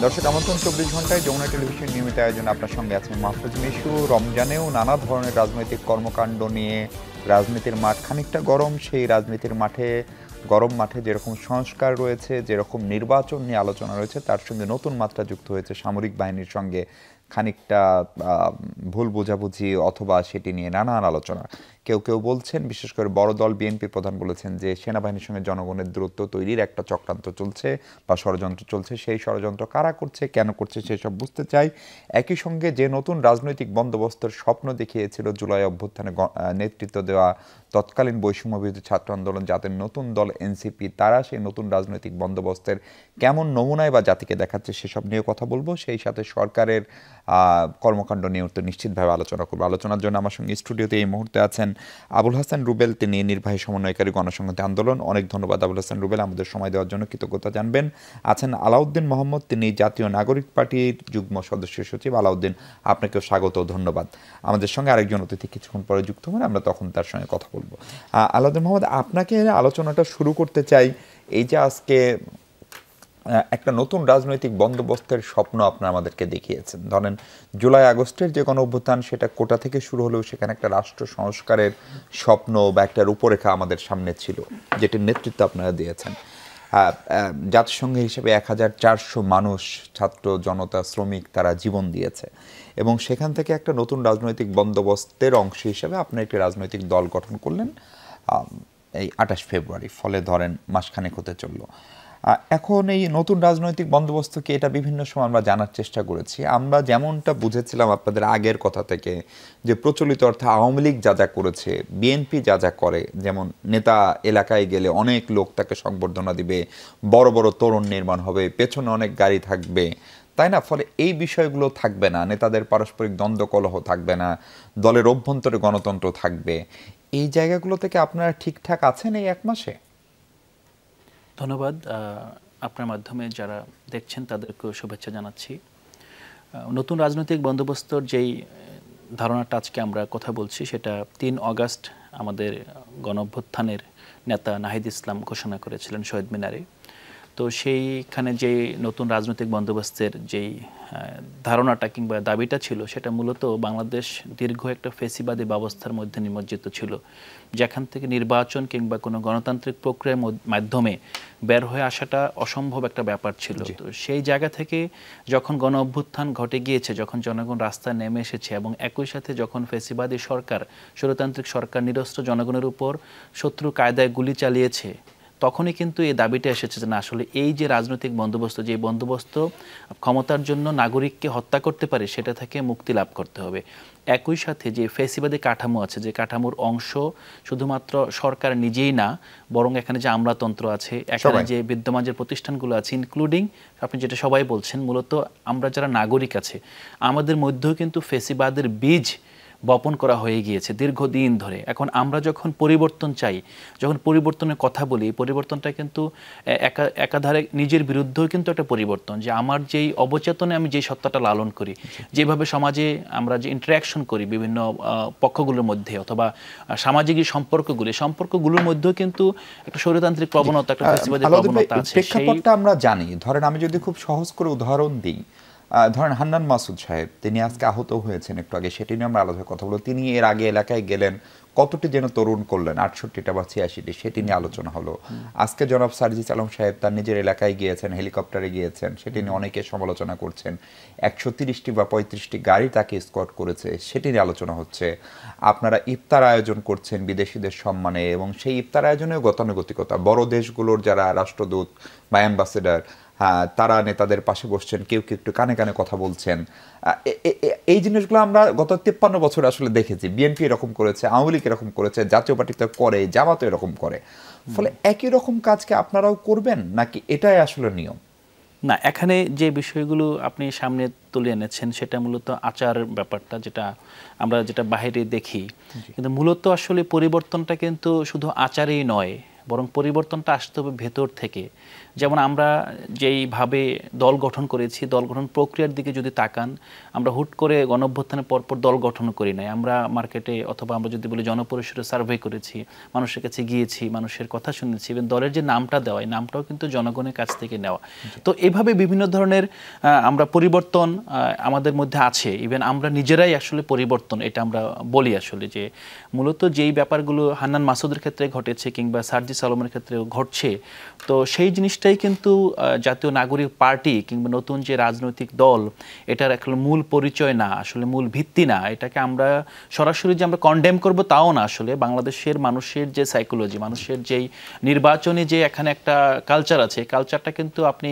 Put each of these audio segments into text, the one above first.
দর্শক আমন্ত্রণ ২৪ ঘন্টায় যমুনা টেলিভিশন নিয়মিত আয়োজন আপনার সঙ্গে আছেন মাহফুজ মিশু। রমজানেও নানা ধরনের রাজনৈতিক কর্মকাণ্ড নিয়ে রাজনীতির মাঠ খানিকটা গরম। সেই রাজনীতির গরম মাঠে যেরকম সংস্কার রয়েছে, যেরকম নির্বাচন নিয়ে আলোচনা রয়েছে, তার সঙ্গে নতুন মাত্রা যুক্ত হয়েছে সামরিক বাহিনীর সঙ্গে খানিকটা ভুল বোঝাবুঝি অথবা সেটি নিয়ে নানান আলোচনা। কেউ কেউ বলছেন, বিশেষ করে বড় দল বিএনপির প্রধান বলেছেন যে সেনাবাহিনীর সঙ্গে জনগণের দূরত্ব তৈরির একটা চক্রান্ত চলছে বা ষড়যন্ত্র চলছে। সেই ষড়যন্ত্র কারা করছে, কেন করছে, সেসব বুঝতে চাই। একই সঙ্গে যে নতুন রাজনৈতিক বন্দোবস্তের স্বপ্ন দেখিয়েছিল জুলাই অভ্যুত্থানে নেতৃত্ব দেওয়া তৎকালীন বৈষম্যবিরোধী ছাত্র আন্দোলন, যাদের নতুন দল এনসিপি, তারা সেই নতুন রাজনৈতিক বন্দোবস্তের কেমন নমুনায় বা জাতিকে দেখাচ্ছে সেসব নিয়ে কথা বলবো। সেই সাথে সরকারের কর্মকাণ্ড নিয়েও তো নিশ্চিতভাবে আলোচনা করবো। আলোচনার জন্য আমার সঙ্গে স্টুডিওতে এই মুহূর্তে আছেন আবুল হাসান রুবেল, তিনি নির্বাহী সমন্বয়কারী গণসংহতি আন্দোলন। অনেক ধন্যবাদ আবুল হাসান রুবেল, আমাদের সময় দেওয়ার জন্য কৃতজ্ঞতা জানবেন। আছেন আলাউদ্দিন মোহাম্মদ, তিনি জাতীয় নাগরিক পার্টির যুগ্ম সদস্য সচিব। আলাউদ্দিন, আপনাকেও স্বাগত ও ধন্যবাদ। আমাদের সঙ্গে আরেকজন অতিথি কিছুক্ষণ পরে যুক্ত হবেন, আমরা তখন তার সঙ্গে কথা বলবো। আলাউদ্দিন মোহাম্মদ, আপনাকে আলোচনাটা শুরু করতে চাই। এই যে আজকে একটা নতুন রাজনৈতিক বন্দোবস্তের স্বপ্ন আপনারা আমাদেরকে দেখিয়েছেন। ধরেন জুলাই আগস্টের যে গণ অভ্যুত্থান, সেটা কোটা থেকে শুরু হলেও সেখানে একটা রাষ্ট্র সংস্কারের স্বপ্ন বা একটা রূপরেখা আমাদের সামনে ছিল, যেটির নেতৃত্ব আপনারা দিয়েছেন। জাতিসংঘ হিসেবে ১,৪০০ মানুষ, ছাত্র জনতা, শ্রমিক, তারা জীবন দিয়েছে এবং সেখান থেকে একটা নতুন রাজনৈতিক বন্দোবস্তের অংশ হিসেবে আপনি একটি রাজনৈতিক দল গঠন করলেন এই ২৮ ফেব্রুয়ারি। ফলে ধরেন মাসখানেক হতে চলল। এখন এই নতুন রাজনৈতিক বন্দোবস্তকে এটা বিভিন্ন সময় আমরা জানার চেষ্টা করেছি। আমরা যেমনটা বুঝেছিলাম আপনাদের আগের কথা থেকে, যে প্রচলিত অর্থে আওয়ামী লীগ যা যা করেছে, বিএনপি যা যা করে, যেমন নেতা এলাকায় গেলে অনেক লোক তাকে সংবর্ধনা দিবে, বড় বড় তোরণ নির্মাণ হবে, পেছনে অনেক গাড়ি থাকবে, তাই না? ফলে এই বিষয়গুলো থাকবে না, নেতাদের পারস্পরিক দ্বন্দ্ব কলহ থাকবে না, দলের অভ্যন্তরে গণতন্ত্র থাকবে। এই জায়গাগুলো থেকে আপনারা ঠিকঠাক আছেন এই এক মাসে? ধন্যবাদ। আপনার মাধ্যমে যারা দেখছেন তাদেরকেও শুভেচ্ছা জানাচ্ছি। নতুন রাজনৈতিক বন্দোবস্তর যেই ধারণাটা আজকে আমরা কথা বলছি, সেটা ৩ অগাস্ট আমাদের গণঅভ্যুত্থানের নেতা নাহিদ ইসলাম ঘোষণা করেছিলেন শহীদ মিনারে। তো সেইখানে যে নতুন রাজনৈতিক বন্দোবস্তের যেই ধারণাটা কিংবা দাবিটা ছিল, সেটা মূলত বাংলাদেশ দীর্ঘ একটা ফেসিবাদী ব্যবস্থার মধ্যে নিমজ্জিত ছিল, যেখান থেকে নির্বাচন কিংবা কোনো গণতান্ত্রিক প্রক্রিয়ার মাধ্যমে বের হয়ে আসাটা অসম্ভব একটা ব্যাপার ছিল। তো সেই জায়গা থেকে যখন গণ অভ্যুত্থান ঘটে গিয়েছে, যখন জনগণ রাস্তায় নেমে এসেছে এবং একই সাথে যখন ফেসিবাদী সরকার, স্বৈরতান্ত্রিক সরকার নিরস্ত্র জনগণের উপর শত্রু কায়দায় গুলি চালিয়েছে, তখনই কিন্তু এই দাবিটা এসেছে যে না, আসলে এই যে রাজনৈতিক বন্দোবস্ত, যে বন্দোবস্ত ক্ষমতার জন্য নাগরিককে হত্যা করতে পারে, সেটা থেকে মুক্তি লাভ করতে হবে। একই সাথে যে ফেসিবাদী কাঠামো আছে, যে কাঠামোর অংশ শুধুমাত্র সরকার নিজেই না, বরং এখানে যে আমলাতন্ত্র আছে, এখানে যে বিদ্যমান যে প্রতিষ্ঠানগুলো আছে, ইনক্লুডিং আপনি যেটা সবাই বলছেন, মূলত আমরা যারা নাগরিক আছে, আমাদের মধ্যেও কিন্তু ফেসিবাদের বীজ বপন করা হয়ে গিয়েছে দীর্ঘদিন ধরে। এখন আমরা যখন পরিবর্তন চাই, যখন পরিবর্তনের কথা বলি, পরিবর্তনটা কিন্তু একাধারে নিজের বিরুদ্ধেও কিন্তু একটা পরিবর্তন, যে আমার যেই অবচেতনে আমি যে সত্তাটা লালন করি, যেভাবে সমাজে আমরা যে ইন্টারাকশন করি বিভিন্ন পক্ষগুলোর মধ্যে, অথবা সামাজিক সম্পর্কগুলোর মধ্যেও কিন্তু একটা স্বৈরতান্ত্রিক প্রবণতা, একটা ফেসিবাদী প্রবণতা আছে। প্রেক্ষাপটটা আমরা জানি। ধরেন আমি যদি খুব সহজ করে উদাহরণ দিই, ধরেন হান্নান মাসুদ সাহেব, তিনি আজকে আহত হয়েছেন একটু আগে, সেটি নিয়ে আমরা আলোচনা কথা বলবো। তিনি এর আগে এলাকায় গেলেন, কতটি যেন তরুণ করলেন, ৬৮টা বা ৮৬টি, সেটি নিয়ে আলোচনা হলো। আজকে জনাব সার্জিস আলম সাহেব তার নিজের এলাকায় গিয়েছেন, হেলিকপ্টারে গিয়েছেন, সেটি নিয়ে অনেকে সমালোচনা করছেন। ১৩০টি বা ৩৫টি গাড়ি তাকে স্কট করেছে, সেটি নিয়ে আলোচনা হচ্ছে। আপনারা ইফতার আয়োজন করছেন বিদেশিদের সম্মানে, এবং সেই ইফতার আয়োজনেও গতানুগতিকতা, বড় দেশগুলোর যারা রাষ্ট্রদূত বা অ্যাম্বাসেডার, তারা নেতাদের পাশে বসছেন, কেউ কেউ একটু কানে কানে কথা বলছেন। এই জিনিসগুলো আমরা গত ৫৩ বছর আসলে দেখেছি। বিএনপি এরকম করেছে, আওয়ামী লীগ এরকম করেছে, জাতীয় পার্টিতে করে, জামাতও এরকম করে। ফলে একই রকম কাজকে আপনারাও করবেন নাকি এটাই আসলে নিয়ম? না, এখানে যে বিষয়গুলো আপনি সামনে তুলে এনেছেন, সেটা মূলত আচার ব্যাপারটা, যেটা বাহিরে দেখি, কিন্তু মূলত আসলে পরিবর্তনটা কিন্তু শুধু আচারেই নয়, বরং পরিবর্তনটা আসতে হবে ভেতর থেকে। যেমন আমরা যেইভাবে দল গঠন করেছি, দল গঠন প্রক্রিয়ার দিকে যদি তাকান, আমরা হুট করে গণঅভ্যুত্থানের পরপর দল গঠন করি নাই। আমরা মার্কেটে অথবা আমরা যদি বলি জনপরিসরে সার্ভে করেছি, মানুষের কাছে গিয়েছি, মানুষের কথা শুনেছি, এবং দলের যে নামটা দেওয়া, এই নামটাও কিন্তু জনগণের কাছ থেকে নেওয়া। তো এভাবে বিভিন্ন ধরনের আমরা পরিবর্তন আমাদের মধ্যে আছে। ইভেন আমরা নিজেরাই আসলে পরিবর্তন, এটা আমরা বলি আসলে, যে মূলত যেই ব্যাপারগুলো হান্নান মাসুদের ক্ষেত্রে ঘটেছে কিংবা সার্জিস আলমের ক্ষেত্রে ঘটছে, তো সেই জিনিসটাই কিন্তু জাতীয় নাগরিক পার্টি কিংবা নতুন যে রাজনৈতিক দল, এটার আসলে মূল পরিচয় না, আসলে মূল ভিত্তি না। এটাকে আমরা সরাসরি যে আমরা কন্ডেম করব তাও না। আসলে বাংলাদেশের মানুষের যে সাইকোলজি, মানুষের যেই নির্বাচনী যে এখানে একটা কালচার আছে, কালচারটা কিন্তু আপনি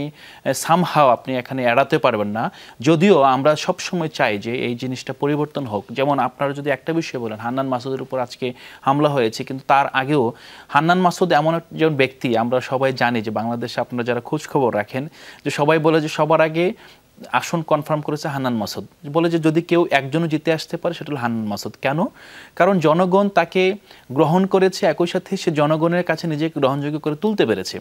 সামহাও আপনি এখানে এড়াতে পারবেন না। যদিও আমরা সব সময় চাই যে এই জিনিসটা পরিবর্তন হোক। যেমন আপনারা যদি একটা বিষয় বলেন, হান্নান মাসুদের উপর আজকে হামলা হয়েছে, কিন্তু তার আগেও হান্নান মাসুদ এমন একজন ব্যক্তি, আমরা সবাই জানি যে বাংলাদেশে আপনারা যারা খোঁজ খবর রাখেন, যে সবাই বলে যে সবার আগে আসন কনফার্ম করেছে হান্নান মাসুদ, বলে যে যদি কেউ একজনও জিতে আসতে পারে সেটা হলো হান্নান মাসুদ। কেন? কারণ জনগণ তাকে গ্রহণ করেছে, একই সাথে সে জনগণের কাছে নিজেকে গ্রহণযোগ্য করে তুলতে পেরেছে।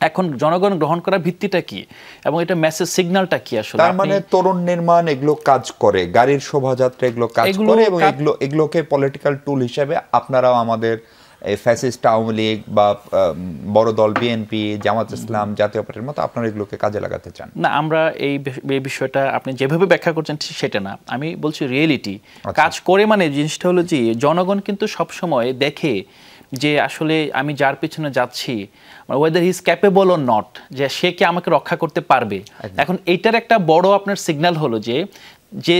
এখন জনগণ গ্রহণ করার ভিত্তিটা কি এবং এটা মেসেজ সিগন্যালটা কি? আসলে তার মানে তরুণ নির্মাণ এগুলো কাজ করে, গাড়ির শোভাযাত্রা এগুলো কাজ করে, এবং এগুলোকে পলিটিক্যাল টুল হিসেবে আপনারাও আমাদের ফ্যাসিস্ট আওয়ামী লীগ বা বড় দল বিএনপি, জামাত ইসলাম, জাতীয় পার্টির মতো আপনারা এগুলোকে কাজে লাগাতে চান? না, আমরা এই বিষয়টা আপনি যেভাবে ব্যাখ্যা করছেন ঠিক সেটা না। আমি বলছি রিয়েলিটি কাজ করে, মানে জিনিসটা হলো যে জনগণ কিন্তু সবসময় দেখে যে আসলে আমি যার পিছনে যাচ্ছি, whether he is capable or not, যে সে কি আমাকে রক্ষা করতে পারবে। এখন এইটার একটা বড় আপনার সিগন্যাল হলো যে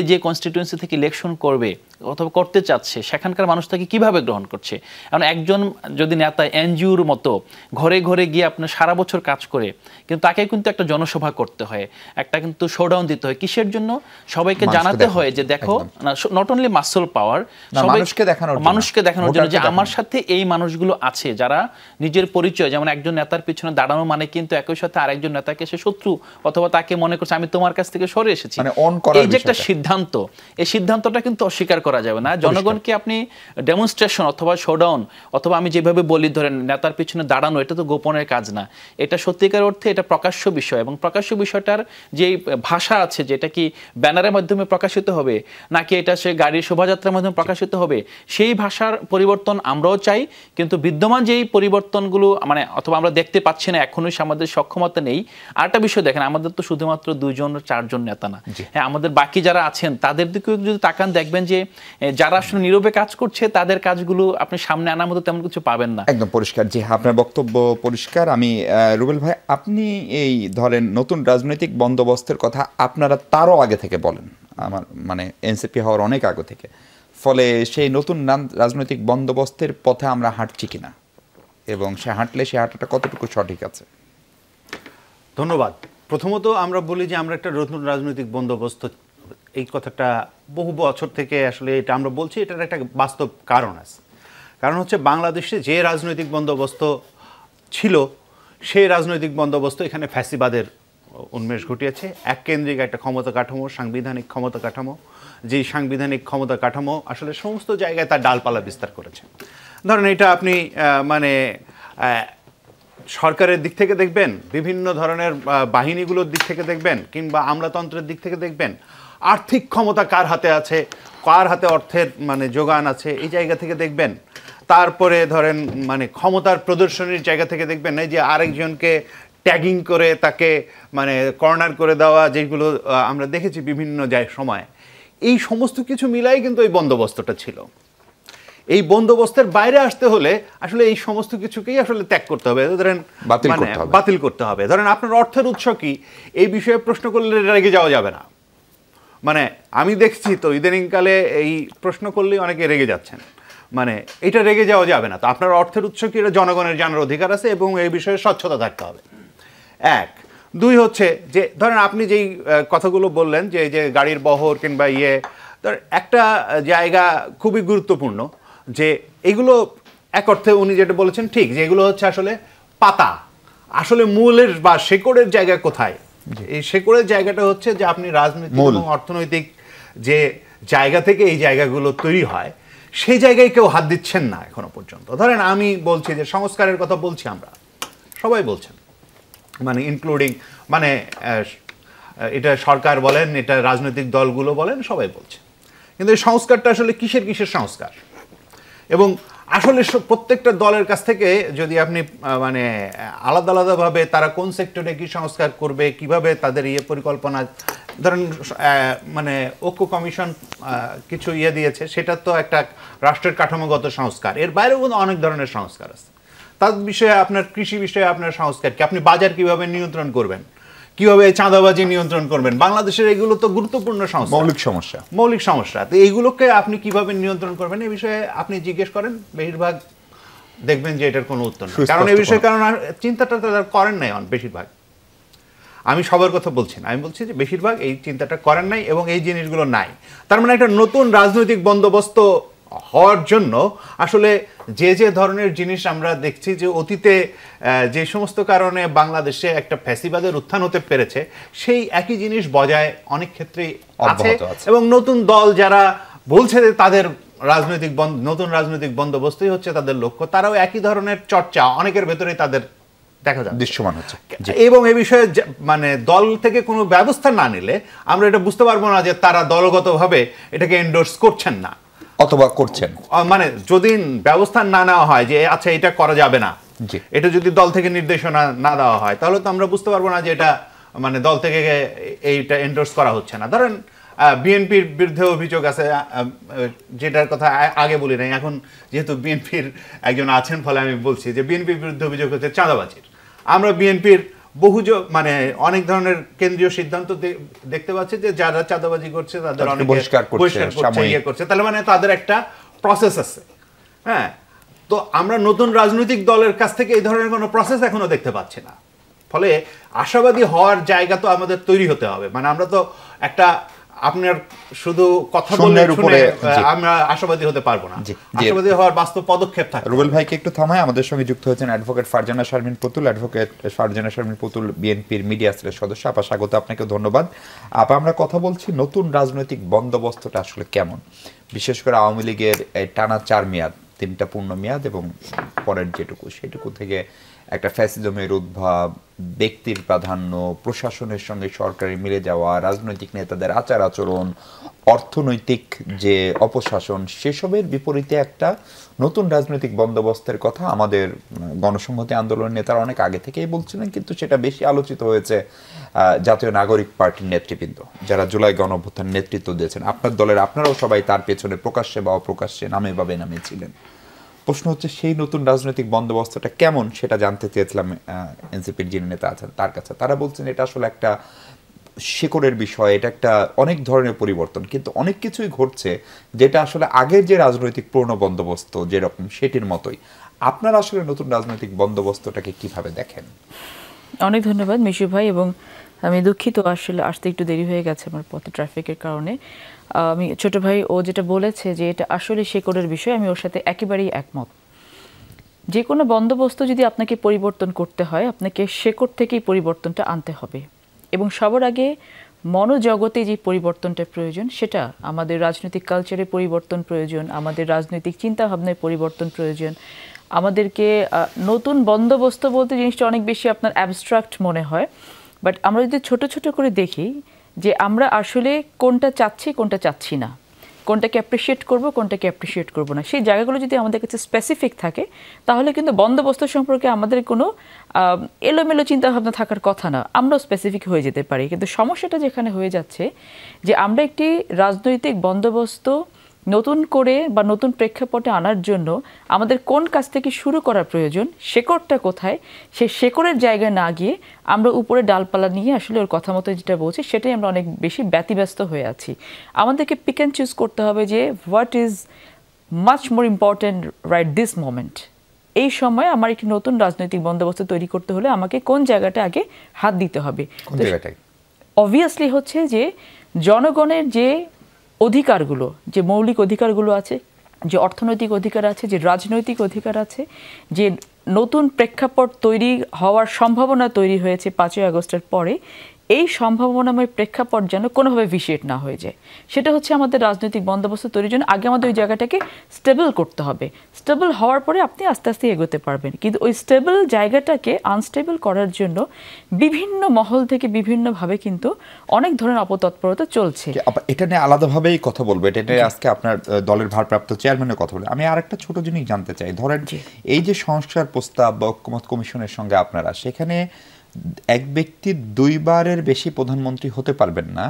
যে কনস্টিটিউয়েন্সি থেকে ইলেকশন করবে অথবা করতে চাচ্ছে, সেখানকার মানুষ তাকে কীভাবে গ্রহণ করছে। কারণ একজন যদি নেতা এনজিওর মতো ঘরে ঘরে গিয়ে আপনার সারা বছর কাজ করে, কিন্তু তাকে কিন্তু একটা জনসভা করতে হয়, একটা কিন্তু শোডাউন দিতে হয়। কিসের জন্য? সবাইকে জানাতে হয় যে দেখো, নট অনলি মাসল পাওয়ার, মানুষকে দেখানোর জন্য যে আমার সাথে এই মানুষগুলো আছে যারা নিজের পরিচয়, যেমন একজন নেতার পিছনে দাঁড়ানো মানে কিন্তু একই সাথে আরেকজন নেতাকে সে শত্রু অথবা তাকে মনে করছে আমি তোমার কাছ থেকে সরে এসেছি। এই যে একটা সিদ্ধান্ত, এই সিদ্ধান্তটা কিন্তু অস্বীকার করা যাবে না। জনগণকে আপনি ডেমনস্ট্রেশন অথবা শোডাউন অথবা আমি যেভাবে বলি ধরেন নেতার পিছনে দাঁড়ানো, এটা তো গোপনের কাজ না, এটা সত্যিকার অর্থে এটা প্রকাশ্য বিষয়। এবং প্রকাশ্য বিষয়টার যে ভাষা আছে, যেটা কি ব্যানারের মাধ্যমে প্রকাশিত হবে নাকি এটা সে গাড়ির শোভাযাত্রার মাধ্যমে প্রকাশিত হবে, সেই ভাষার পরিবর্তন আমরাও চাই। কিন্তু বিদ্যমান যেই পরিবর্তনগুলো মানে অথবা আমরা দেখতে পাচ্ছি না, এখনই আমাদের সক্ষমতা নেই। আরেকটা বিষয় দেখেন, আমাদের তো শুধুমাত্র 2-4 নেতা না, হ্যাঁ আমাদের বাকি যারা আছেন তাদের দিকেও যদি তাকান, দেখবেন যে যারা আসলে নীরবে কাজ করছে তাদের কাজগুলো আপনি সামনে আনার মতো তেমন কিছু পাবেন না। একদম পরিষ্কার। জি, আপনার বক্তব্য পরিষ্কার। আমি রুবেল ভাই, আপনি এই ধরেন নতুন রাজনৈতিক বন্দোবস্তের কথা আপনারা তারও আগে থেকে বলেন, আমার মানে এনসিপি হওয়ার অনেক আগে থেকে, ফলে সেই নতুন রাজনৈতিক বন্দোবস্তের পথে আমরা হাঁটছি কিনা এবং সে হাঁটলে সে হাঁটাটা কতটুকু সঠিক আছে? ধন্যবাদ। প্রথমত আমরা বলি যে আমরা একটা নতুন রাজনৈতিক বন্দোবস্ত, এই কথাটা বহু বছর থেকে আসলে এটা আমরা বলছি, এটার একটা বাস্তব কারণ আছে। কারণ হচ্ছে বাংলাদেশে যে রাজনৈতিক বন্দোবস্ত ছিল সেই রাজনৈতিক বন্দোবস্ত এখানে ফ্যাসিবাদের উন্মেষ ঘটিয়েছে। এককেন্দ্রিক একটা ক্ষমতা কাঠামো, সাংবিধানিক ক্ষমতা কাঠামো, যেই সাংবিধানিক ক্ষমতা কাঠামো আসলে সমস্ত জায়গায় তার ডালপালা বিস্তার করেছে। ধরেন এটা আপনি মানে সরকারের দিক থেকে দেখবেন, বিভিন্ন ধরনের বাহিনীগুলোর দিক থেকে দেখবেন, কিংবা আমলাতন্ত্রের দিক থেকে দেখবেন, আর্থিক ক্ষমতা কার হাতে আছে, কার হাতে অর্থের মানে যোগান আছে, এই জায়গা থেকে দেখবেন। তারপরে ধরেন মানে ক্ষমতার প্রদর্শনীর জায়গা থেকে দেখবেন এই যে আরেকজনকে ট্যাগিং করে তাকে মানে কর্নার করে দেওয়া, যেগুলো আমরা দেখেছি বিভিন্ন সময়। এই সমস্ত কিছু মিলাই কিন্তু এই বন্দোবস্তটা ছিল। এই বন্দোবস্তের বাইরে আসতে হলে আসলে এই সমস্ত কিছুকেই আসলে ত্যাগ করতে হবে, ধরেন বাতিল করতে হবে। ধরেন আপনার অর্থের উৎস কি, এই বিষয়ে প্রশ্ন করলে রেগে যাওয়া যাবে না। মানে আমি দেখছি তো ইদানিংকালে এই প্রশ্ন করলেই অনেকে রেগে যাচ্ছেন, মানে এটা রেগে যাওয়া যাবে না। তো আপনার অর্থের উৎস কি, এটা জনগণের জানার অধিকার আছে এবং এই বিষয়ে স্বচ্ছতা থাকতে হবে। 1, 2 হচ্ছে যে ধরেন আপনি যেই কথাগুলো বললেন যে গাড়ির বহর কিংবা একটা জায়গা খুবই গুরুত্বপূর্ণ, যে এগুলো এক অর্থে উনি যেটা বলেছেন ঠিক, যে এগুলো হচ্ছে আসলে পাতা, আসলে মূলের বা শেকড়ের জায়গা কোথায়। এই শেকড়ের জায়গাটা হচ্ছে যে আপনি রাজনৈতিক এবং অর্থনৈতিক যে জায়গা থেকে এই জায়গাগুলো তৈরি হয়, সেই জায়গায় কেউ হাত দিচ্ছেন না এখনো পর্যন্ত। ধরেন আমি বলছি যে সংস্কারের কথা বলছি, আমরা সবাই বলছেন, মানে ইনক্লুডিং মানে এটা সরকার বলেন, এটা রাজনৈতিক দলগুলো বলেন, সবাই বলছে। কিন্তু এই সংস্কারটা আসলে কিসের সংস্কার? এবং আসলে প্রত্যেকটা দলের কাছ থেকে যদি আপনি মানে আলাদা আলাদাভাবে তারা কোন সেক্টরে কি সংস্কার করবে, কিভাবে তাদের পরিকল্পনা, ধরেন মানে ঐক্য কমিশন কিছু দিয়েছে, সেটা তো একটা রাষ্ট্রের কাঠামোগত সংস্কার। এর বাইরেও কিন্তু অনেক ধরনের সংস্কার আছে। তার বিষয়ে আপনার কৃষি বিষয়ে আপনার সংস্কার কি, আপনি বাজার কিভাবে নিয়ন্ত্রণ করবেন, কিভাবে চাঁদাবাজি নিয়ন্ত্রণ করবেন, বাংলাদেশের এগুলো তো গুরুত্বপূর্ণ সমস্যা, মৌলিক সমস্যা। তো এইগুলোকে আপনি কিভাবে নিয়ন্ত্রণ করবেন এই বিষয়ে আপনি জিজ্ঞেস করেন, বেশিরভাগ দেখবেন যে এটার কোনো উত্তর নেই। কারণ এই বিষয়ে কারণ চিন্তাটা তারা করেন নাই বেশিরভাগ। আমি সবার কথা বলছি না, আমি বলছি যে বেশিরভাগ এই চিন্তাটা করেন নাই এবং এই জিনিসগুলো নাই। তার মানে একটা নতুন রাজনৈতিক বন্দোবস্ত হওয়ার জন্য আসলে যে ধরনের জিনিস আমরা দেখছি যে অতীতে যে সমস্ত কারণে বাংলাদেশে একটা ফ্যাসিবাদের উত্থান হতে পেরেছে, সেই একই জিনিস বজায় অনেক ক্ষেত্রেই আছে। এবং নতুন দল যারা বলছে যে তাদের নতুন রাজনৈতিক বন্দোবস্তই হচ্ছে তাদের লক্ষ্য, তারাও একই ধরনের চর্চা অনেকের ভেতরেই তাদের দেখা যায়, দৃশ্যমান হচ্ছে। এবং এই বিষয়ে মানে দল থেকে কোনো ব্যবস্থা না নিলে আমরা এটা বুঝতে পারবো না যে তারা দলগতভাবে এটাকে এন্ডোর্স করছেন না অথবা করছেন। মানে যদি ব্যবস্থা না নেওয়া হয় যে আচ্ছা এটা করা যাবে না, এটা যদি দল থেকে নির্দেশনা না দেওয়া হয়, তাহলে তো আমরা বুঝতে পারবো না যে এটা মানে দল থেকে এইটা এন্ডোর্স করা হচ্ছে না। ধরেন বিএনপির বিরুদ্ধে অভিযোগ আছে, যেটার কথা আগে বলি নাই, এখন যেহেতু বিএনপির একজন আছেন ফলে আমি বলছি যে বিএনপির বিরুদ্ধে অভিযোগ হচ্ছে চাঁদাবাজির। আমরা বিএনপির মানে অনেক ধরনের কেন্দ্রীয় সিদ্ধান্ত দেখতে পাচ্ছি যে যারা চাঁদাবাজি করছে তাদের অনেক বহিষ্কার করছে, তাহলে মানে তাদের একটা প্রসেস আছে। হ্যাঁ, তো আমরা নতুন রাজনৈতিক দলের কাছ থেকে এই ধরনের কোনো প্রসেস এখনো দেখতে পাচ্ছি না। ফলে আশাবাদী হওয়ার জায়গা তো আমাদের তৈরি হতে হবে। মানে আমরা তো একটা আপনার শুধু কথা বলে শুনে আমরা আশাবাদী হতে পারবো না, আশাবাদী হওয়ার বাস্তব পদক্ষেপ থাকে। রুবেল ভাইকে একটু থামায়, আমাদের সঙ্গে যুক্ত হয়েছেন অ্যাডভোকেট ফারজানা শারমিন পুতুল। অ্যাডভোকেট ফারজানা শারমিন পুতুল বিএনপির মিডিয়া সেলের সদস্য। আপা স্বাগত, আপনাকে ধন্যবাদ। আপা, আমরা কথা বলছি নতুন রাজনৈতিক বন্দোবস্তটা আসলে কেমন, বিশেষ করে আওয়ামী লীগের টানা 4 মেয়াদ, 3টা পূর্ণ মেয়াদ এবং পরের যেটুকু সেটুকু থেকে একটা ফ্যাসিজমের উদ্ভব, ব্যক্তির প্রাধান্য, প্রশাসনের সঙ্গে সরকারের মিলে যাওয়া, রাজনৈতিক নেতাদের আচার আচরণ, অর্থনৈতিক যে অপশাসন, সেসবের বিপরীতে একটা নতুন রাজনৈতিক বন্দোবস্তের কথা আমাদের গণসংহতি আন্দোলনের নেতারা অনেক আগে থেকেই বলছিলেন, কিন্তু সেটা বেশি আলোচিত হয়েছে জাতীয় নাগরিক পার্টির নেতৃবৃন্দ, যারা জুলাই গণঅভ্যুত্থানের নেতৃত্ব দিয়েছেন। আপনার দলের আপনারাও সবাই তার পেছনে প্রকাশ্যে বা অপ্রকাশ্যে নামে বা বেনামে ছিলেন। প্রশ্ন হচ্ছে সেই নতুন রাজনৈতিক বন্দোবস্তটা কেমন সেটা জানতে চেয়েছিলাম এনসিপির যিনি নেতা আছেন তার কাছে। তারা বলছেন এটা আসলে একটা শিকড়ের বিষয়, এটা একটা অনেক ধরনের পরিবর্তন, কিন্তু অনেক কিছুই ঘটছে যেটা আসলে আগের যে রাজনৈতিক পূর্ণ বন্দোবস্ত যেরকম সেটির মতোই। আপনারা আসলে নতুন রাজনৈতিক বন্দোবস্তটাকে কিভাবে দেখেন? অনেক ধন্যবাদ মিশু ভাই, এবং আমি দুঃখিত আসলে আসতে একটু দেরি হয়ে গেছে আমার পথে ট্রাফিকের কারণে। আমি ছোট ভাই ও যেটা বলেছে যে এটা আসলে শেকড়ের বিষয়, আমি ওর সাথে একেবারেই একমত। যে কোনো বন্দোবস্ত যদি আপনাকে পরিবর্তন করতে হয়, আপনাকে শেকড় থেকেই পরিবর্তনটা আনতে হবে। এবং সবার আগে মনোজগতে যে পরিবর্তনটা প্রয়োজন, সেটা আমাদের রাজনৈতিক কালচারে পরিবর্তন প্রয়োজন, আমাদের রাজনৈতিক চিন্তাভাবনায় পরিবর্তন প্রয়োজন। আমাদেরকে নতুন বন্দোবস্ত বলতে জিনিসটা অনেক বেশি আপনার অ্যাবস্ট্রাক্ট মনে হয়, বাট আমরা যদি ছোট ছোট করে দেখি যে আমরা আসলে কোনটা চাচ্ছি কোনটা চাচ্ছি না, কোনটাকে অ্যাপ্রিসিয়েট করব কোনটাকে অ্যাপ্রিসিয়েট করব না, সেই জায়গাগুলো যদি আমাদের কাছে স্পেসিফিক থাকে, তাহলে কিন্তু বন্দোবস্ত সম্পর্কে আমাদের কোনো এলোমেলো চিন্তাভাবনা থাকার কথা না, আমরাও স্পেসিফিক হয়ে যেতে পারি। কিন্তু সমস্যাটা যেখানে হয়ে যাচ্ছে যে আমরা একটি রাজনৈতিক বন্দোবস্ত নতুন করে বা নতুন প্রেক্ষাপটে আনার জন্য আমাদের কোন কাজ থেকে শুরু করা প্রয়োজন, শেকড়টা কোথায়, সেই শেকড়ের জায়গায় না গিয়ে আমরা উপরে ডালপালা নিয়ে আসলে ওর কথা মতো যেটা বলছি সেটাই আমরা অনেক বেশি ব্যতিব্যস্ত হয়ে আছি। আমাদেরকে পিক অ্যান্ড চুজ করতে হবে যে what is much more important right this moment. এই সময় আমার একটি নতুন রাজনৈতিক বন্দোবস্ত তৈরি করতে হলে আমাকে কোন জায়গাটা আগে হাত দিতে হবে। অবভিয়াসলি হচ্ছে যে জনগণের যে অধিকারগুলো, যে মৌলিক অধিকারগুলো আছে, যে অর্থনৈতিক অধিকার আছে, যে রাজনৈতিক অধিকার আছে, যে নতুন প্রেক্ষাপট তৈরি হওয়ার সম্ভাবনা তৈরি হয়েছে 5ই আগস্টের পরে, এই সম্ভাবনাময় প্রেক্ষাপট যেন কোনোভাবে ভিশিয়েট না হয়ে যায়। সেটা হচ্ছে আমাদের রাজনৈতিক বন্দোবস্ত তৈরির জন্য আগে আমাদের ওই জায়গাটাকে স্টেবল করতে হবে। স্টেবল হওয়ার পরে আপনি আস্তে আস্তে এগোতে পারবেন, কিন্তু ওই স্টেবল জায়গাটাকে আনস্টেবল করার জন্য বিভিন্ন মহল থেকে বিভিন্নভাবে কিন্তু অনেক ধরনের অপতৎপরতা চলছে। এটা নিয়ে আলাদাভাবেই কথা বলবো, এটা নিয়ে আজকে আপনার দলের ভারপ্রাপ্ত চেয়ারম্যানের কথা বলে। আমি আর একটা ছোট জিনিস জানতে চাই, ধরেন এই যে সংস্কার প্রস্তাব বা ঐক্যমত কমিশনের সঙ্গে আপনারা, সেখানে এক ব্যক্তি 2 বারের বেশি প্রধানমন্ত্রী হতে পারবেন না,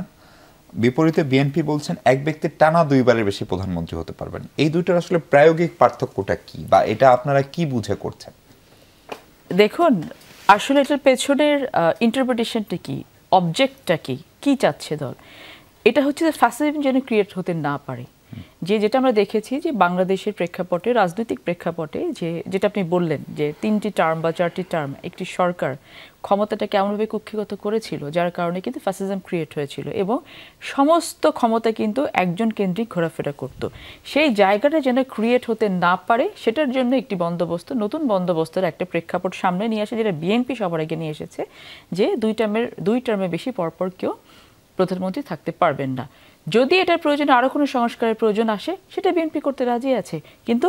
বিপরীতে বিএনপি বলছেন এক ব্যক্তি টানা 2 বারের বেশি প্রধানমন্ত্রী হতে পারবেন। এই দুইটার আসলে প্রায়োগিক পার্থক্যটা কি, বা এটা আপনারা কি বুঝে করছেন? দেখুন, আসলে এটার পেছনের ইন্টারপ্রিটেশনটা কি, অবজেক্টটা কি, কি চাচ্ছে দল, এটা হচ্ছে যে ফ্যাসিজম যেন ক্রিয়েট হতে না পারে। যেটা আমরা দেখেছি যে বাংলাদেশের প্রেক্ষাপটে, রাজনৈতিক প্রেক্ষাপটে, যেটা আপনি বললেন যে 3টি টার্ম বা 4টি টার্ম একটি সরকার ক্ষমতাটাকে এমনভাবে কুক্ষিগত করেছিল যার কারণে কিন্তু ফ্যাসিজম ক্রিয়েট হয়েছিল এবং সমস্ত ক্ষমতা কিন্তু একজন কেন্দ্রিক ঘোরাফেরা করত। সেই জায়গাটা যেন ক্রিয়েট হতে না পারে সেটার জন্য একটি বন্দোবস্ত, নতুন বন্দোবস্তের একটা প্রেক্ষাপট সামনে নিয়ে আসে, যেটা বিএনপি সবার আগে নিয়ে এসেছে, যে 2 টার্মে বেশি পরপর কেউ প্রধানমন্ত্রী থাকতে পারবেন না। যদি এটার প্রয়োজনে আরও কোনো সংস্কারের প্রয়োজন আসে সেটা বিএনপি করতে রাজি আছে, কিন্তু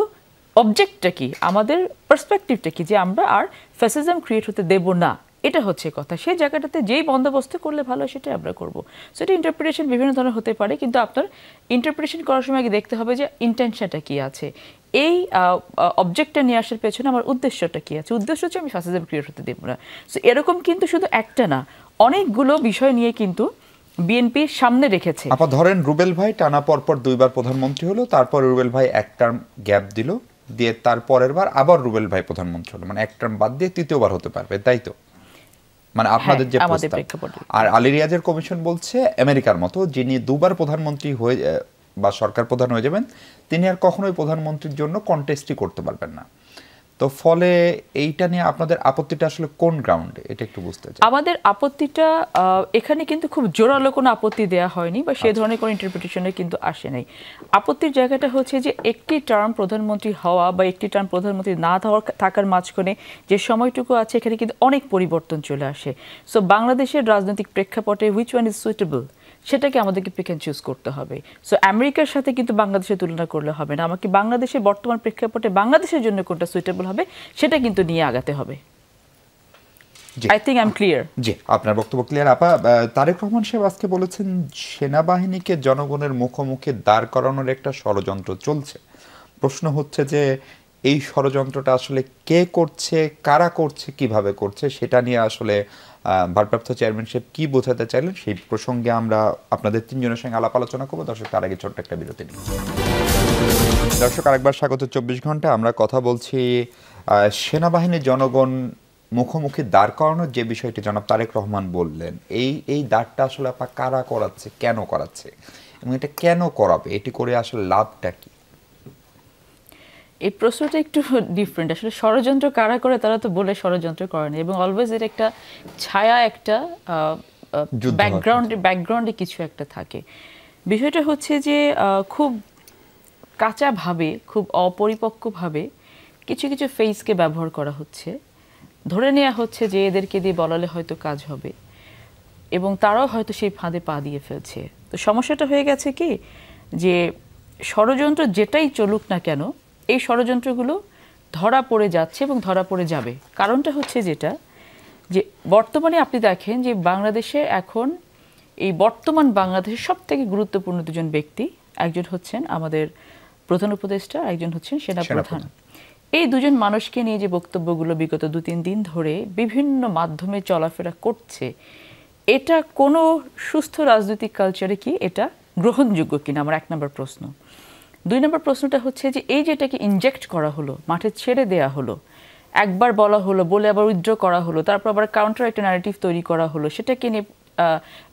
অবজেক্টটা কি, আমাদের পার্সপেক্টিভটা কি, যে আমরা আর ফ্যাসিজম ক্রিয়েট হতে দেব না, এটা হচ্ছে কথা। সেই জায়গাটাতে যেই বন্দোবস্ত করলে ভালো সেটাই আমরা করব। সো এটা ইন্টারপ্রিটেশন বিভিন্ন ধরনের হতে পারে, কিন্তু আপনার ইন্টারপ্রিটেশন করার সময় আগে দেখতে হবে যে ইন্টেনশনটা কি আছে, এই অবজেক্টটা নিয়ে আসার পেছনে আমার উদ্দেশ্যটা কি আছে। উদ্দেশ্য হচ্ছে আমি ফ্যাসিজম ক্রিয়েট হতে দেব না। সো এরকম কিন্তু শুধু একটা না, অনেকগুলো বিষয় নিয়ে কিন্তু বিএনপি সামনে রেখেছে। আপা ধরেন রুবেল ভাই টানা পরপর 2 বার প্রধানমন্ত্রী হলো, তারপর রুবেল ভাই এক টার্ম গ্যাপ দিল, দিয়ে তার পরের বার আবার রুবেল ভাই প্রধানমন্ত্রী হলো, মানে এক টার্ম বাদ দিয়ে 3য় বার হতে পারবে, তাই তো? মানে আপনাদের যে প্রস্তাব। আর আলী রিয়াজের কমিশন বলছে আমেরিকার মতো, যিনি 2 বার প্রধানমন্ত্রী হয়ে বা সরকার প্রধান হয়ে যাবেন তিনি আর কখনোই প্রধানমন্ত্রীর জন্য কন্টেস্টই করতে পারবেন না। তো ফলে এইটা নিয়ে আপনাদের আপত্তিটা আসলে কোন গ্রাউন্ডে, এটা একটু বুঝতে চাই। আমাদের আপত্তিটা এখানে কিন্তু খুব জোরালো কোনো আপত্তি দেওয়া হয়নি বা সেই ধরনের কোনো ইন্টারপ্রিটেশনে কিন্তু আসে নাই। আপত্তির জায়গাটা হচ্ছে যে একটি টার্ম প্রধানমন্ত্রী হওয়া বা একটি টার্ম প্রধানমন্ত্রী না থাকার মাঝখানে যে সময়টুকু আছে এখানে কিন্তু অনেক পরিবর্তন চলে আসে। সো বাংলাদেশের রাজনৈতিক প্রেক্ষাপটে হুইচ ওয়ান ইজ সুইটেবল সেটাকে আমাদেরকে পিক অ্যান্ড চুজ করতে হবে। সো আমেরিকার সাথে কিন্তু বাংলাদেশের তুলনা করলে হবে না, আমাকে বাংলাদেশের বর্তমান প্রেক্ষাপটে বাংলাদেশের জন্য কোনটা সুইটেবল হবে সেটা কিন্তু নিয়ে আগাতে হবে। I think I am clear. জি, আপনার বক্তব্য ক্লিয়ার। আপা, তারেক রহমান সাহেব আজকে বলেছেন সেনাবাহিনীকে জনগণের মুখোমুখি দাঁড় করানোর একটা ষড়যন্ত্র চলছে। প্রশ্ন হচ্ছে যে এই ষড়যন্ত্রটা আসলে কে করছে, কারা করছে, কিভাবে করছে, সেটা নিয়ে আসলে ভারপ্রাপ্ত চেয়ারম্যান সাহেব কি বোঝাতে চাইলেন সেই প্রসঙ্গে আমরা আপনাদের 3 জনের সঙ্গে আলাপ আলোচনা করবো। দর্শক, তার আগে ছোট্ট একটা বিরতি নিই। দর্শক, আরেকবার স্বাগত 24 ঘন্টা। আমরা কথা বলছি সেনাবাহিনী জনগণ মুখোমুখি দাঁড় করানোর যে বিষয়টি জনাব তারেক রহমান বললেন, এই দাঁড়টা আসলে আপনার কারা করাচ্ছে, কেন করাচ্ছে এবং এটা কেন করাবে, এটি করে আসলে লাভটা কি? এই প্রশ্নটা একটু ডিফারেন্ট। আসলে ষড়যন্ত্র কারা করে তারা তো বলে ষড়যন্ত্র করে না, এবং অলওয়েজ এর একটা ছায়া, একটা ব্যাকগ্রাউন্ডে কিছু একটা থাকে। বিষয়টা হচ্ছে যে খুব কাঁচাভাবে, খুব অপরিপক্কভাবে কিছু কিছু ফেসকে ব্যবহার করা হচ্ছে, ধরে নেওয়া হচ্ছে যে এদেরকে দিয়ে বলালে হয়তো কাজ হবে, এবং তারাও হয়তো সেই ফাঁদে পা দিয়ে ফেলছে। তো সমস্যাটা হয়ে গেছে কি, যে ষড়যন্ত্র যেটাই চলুক না কেন এই ষড়যন্ত্রগুলো ধরা পড়ে যাচ্ছে এবং ধরা পড়ে যাবে। কারণটা হচ্ছে যেটা, যে বর্তমানে আপনি দেখেন যে বাংলাদেশে এখন এই বর্তমান বাংলাদেশের সবথেকে গুরুত্বপূর্ণ 2জন ব্যক্তি, একজন হচ্ছেন আমাদের প্রধান উপদেষ্টা, একজন হচ্ছেন সেনাপ্রধান। এই 2জন মানুষকে নিয়ে যে বক্তব্যগুলো বিগত 2-3 দিন ধরে বিভিন্ন মাধ্যমে চলাফেরা করছে, এটা কোনো সুস্থ রাজনৈতিক কালচারে কি এটা গ্রহণযোগ্য কিনা আমার 1 নম্বর প্রশ্ন। 2 নম্বর প্রশ্নটা হচ্ছে যে এই যেটাকে ইনজেক্ট করা হলো, মাঠে ছেড়ে দেয়া হলো, একবার বলা হলো, বলে আবার উইথড্র করা হলো, তারপর আবার কাউন্টার একটা ন্যারেটিভ তৈরি করা হলো, সেটাকে নিয়ে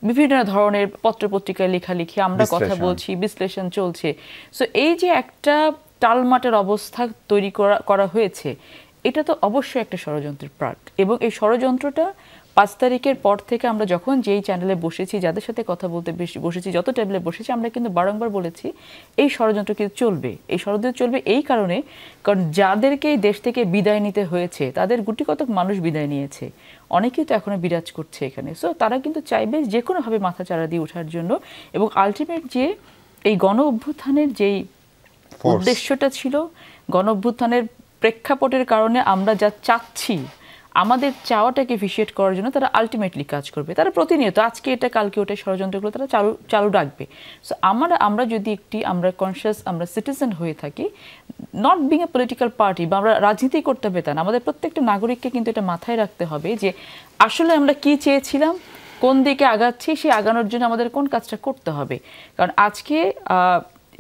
বিভিন্ন ধরনের পত্রপত্রিকায় লেখালেখি, আমরা কথা বলছি, বিশ্লেষণ চলছে। সো এই যে একটা টালমাটার অবস্থা তৈরি করা হয়েছে, এটা তো অবশ্যই একটা ষড়যন্ত্রের পার্ট, এবং এই ষড়যন্ত্রটা 5 তারিখের পর থেকে আমরা যখন যেই চ্যানেলে বসেছি, যাদের সাথে কথা বলতে বসেছি, যত টেবিলে বসেছি, আমরা কিন্তু বারংবার বলেছি এই ষড়যন্ত্র কিন্তু চলবে। এই ষড়যন্ত্র চলবে এই কারণে, কারণ যাদেরকে এই দেশ থেকে বিদায় নিতে হয়েছে তাদের গুটি কতক মানুষ বিদায় নিয়েছে, অনেকেই তো এখনো বিরাজ করছে এখানে। সো তারা কিন্তু চাইবে যে কোনোভাবে মাথা চাড়া দিয়ে ওঠার জন্য, এবং আলটিমেট যে এই গণ অভ্যুত্থানের যেই উদ্দেশ্যটা ছিল, গণ অভ্যুত্থানের প্রেক্ষাপটের কারণে আমরা যা চাচ্ছি, আমাদের চাওয়াটাকে ভিশিয়েট করার জন্য তারা আলটিমেটলি কাজ করবে। তারা প্রতিনিয়ত আজকে এটা কালকে ওটা ষড়যন্ত্রগুলো তারা চালু রাখবে। সো আমরা যদি আমরা কনসিয়াস, আমরা সিটিজেন হয়ে থাকি, not being a political party, বা আমরা রাজনীতি করতে হবে তা না, আমাদের প্রত্যেকটা নাগরিককে কিন্তু এটা মাথায় রাখতে হবে যে আসলে আমরা কি চেয়েছিলাম, কোন দিকে আগাচ্ছি, সেই আগানোর জন্য আমাদের কোন কাজটা করতে হবে। কারণ আজকে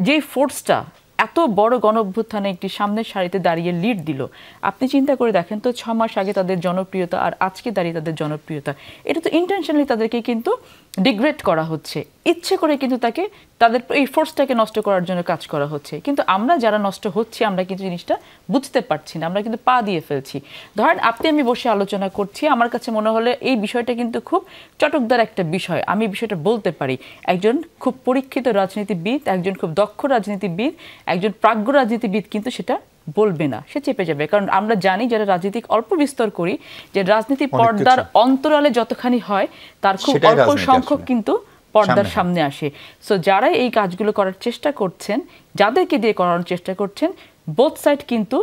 যে ফোর্সটা এত বড় গণ অভ্যুত্থানে একটি সামনের সারিতে দাঁড়িয়ে লিড দিল, আপনি চিন্তা করে দেখেন তো 6 মাস আগে তাদের জনপ্রিয়তা আর আজকে দাঁড়িয়ে তাদের জনপ্রিয়তা, এটা তো ইন্টেনশনালি তাদেরকে কিন্তু ডিগ্রেড করা হচ্ছে, ইচ্ছে করে কিন্তু তাদের এই ফোর্সটাকে নষ্ট করার জন্য কাজ করা হচ্ছে। কিন্তু আমরা যারা নষ্ট হচ্ছে, আমরা কিন্তু জিনিসটা বুঝতে পারছি না, আমরা কিন্তু পা দিয়ে ফেলছি। ধরেন আপনি আমি বসে আলোচনা করছি, আমার কাছে মনে হলে এই বিষয়টা কিন্তু খুব চটকদার একটা বিষয়, আমি বিষয়টা বলতে পারি। একজন খুব পরীক্ষিত রাজনীতিবিদ, একজন খুব দক্ষ রাজনীতিবিদ, একজন প্রাজ্ঞ রাজনীতিবিদ কিন্তু সেটা বলবে না, সে চেপে যাবে। কারণ আমরা জানি যারা রাজনীতিক অল্প বিস্তর করি, যে রাজনীতি পর্দার অন্তরালে যতখানি হয় তার খুব অল্প সংখ্যক কিন্তু পর্দার সামনে আসে। সো যারা এই কাজগুলো করার চেষ্টা করছেন, যাদেরকে দিয়ে করানোর চেষ্টা করছেন, বোথ সাইড কিন্তু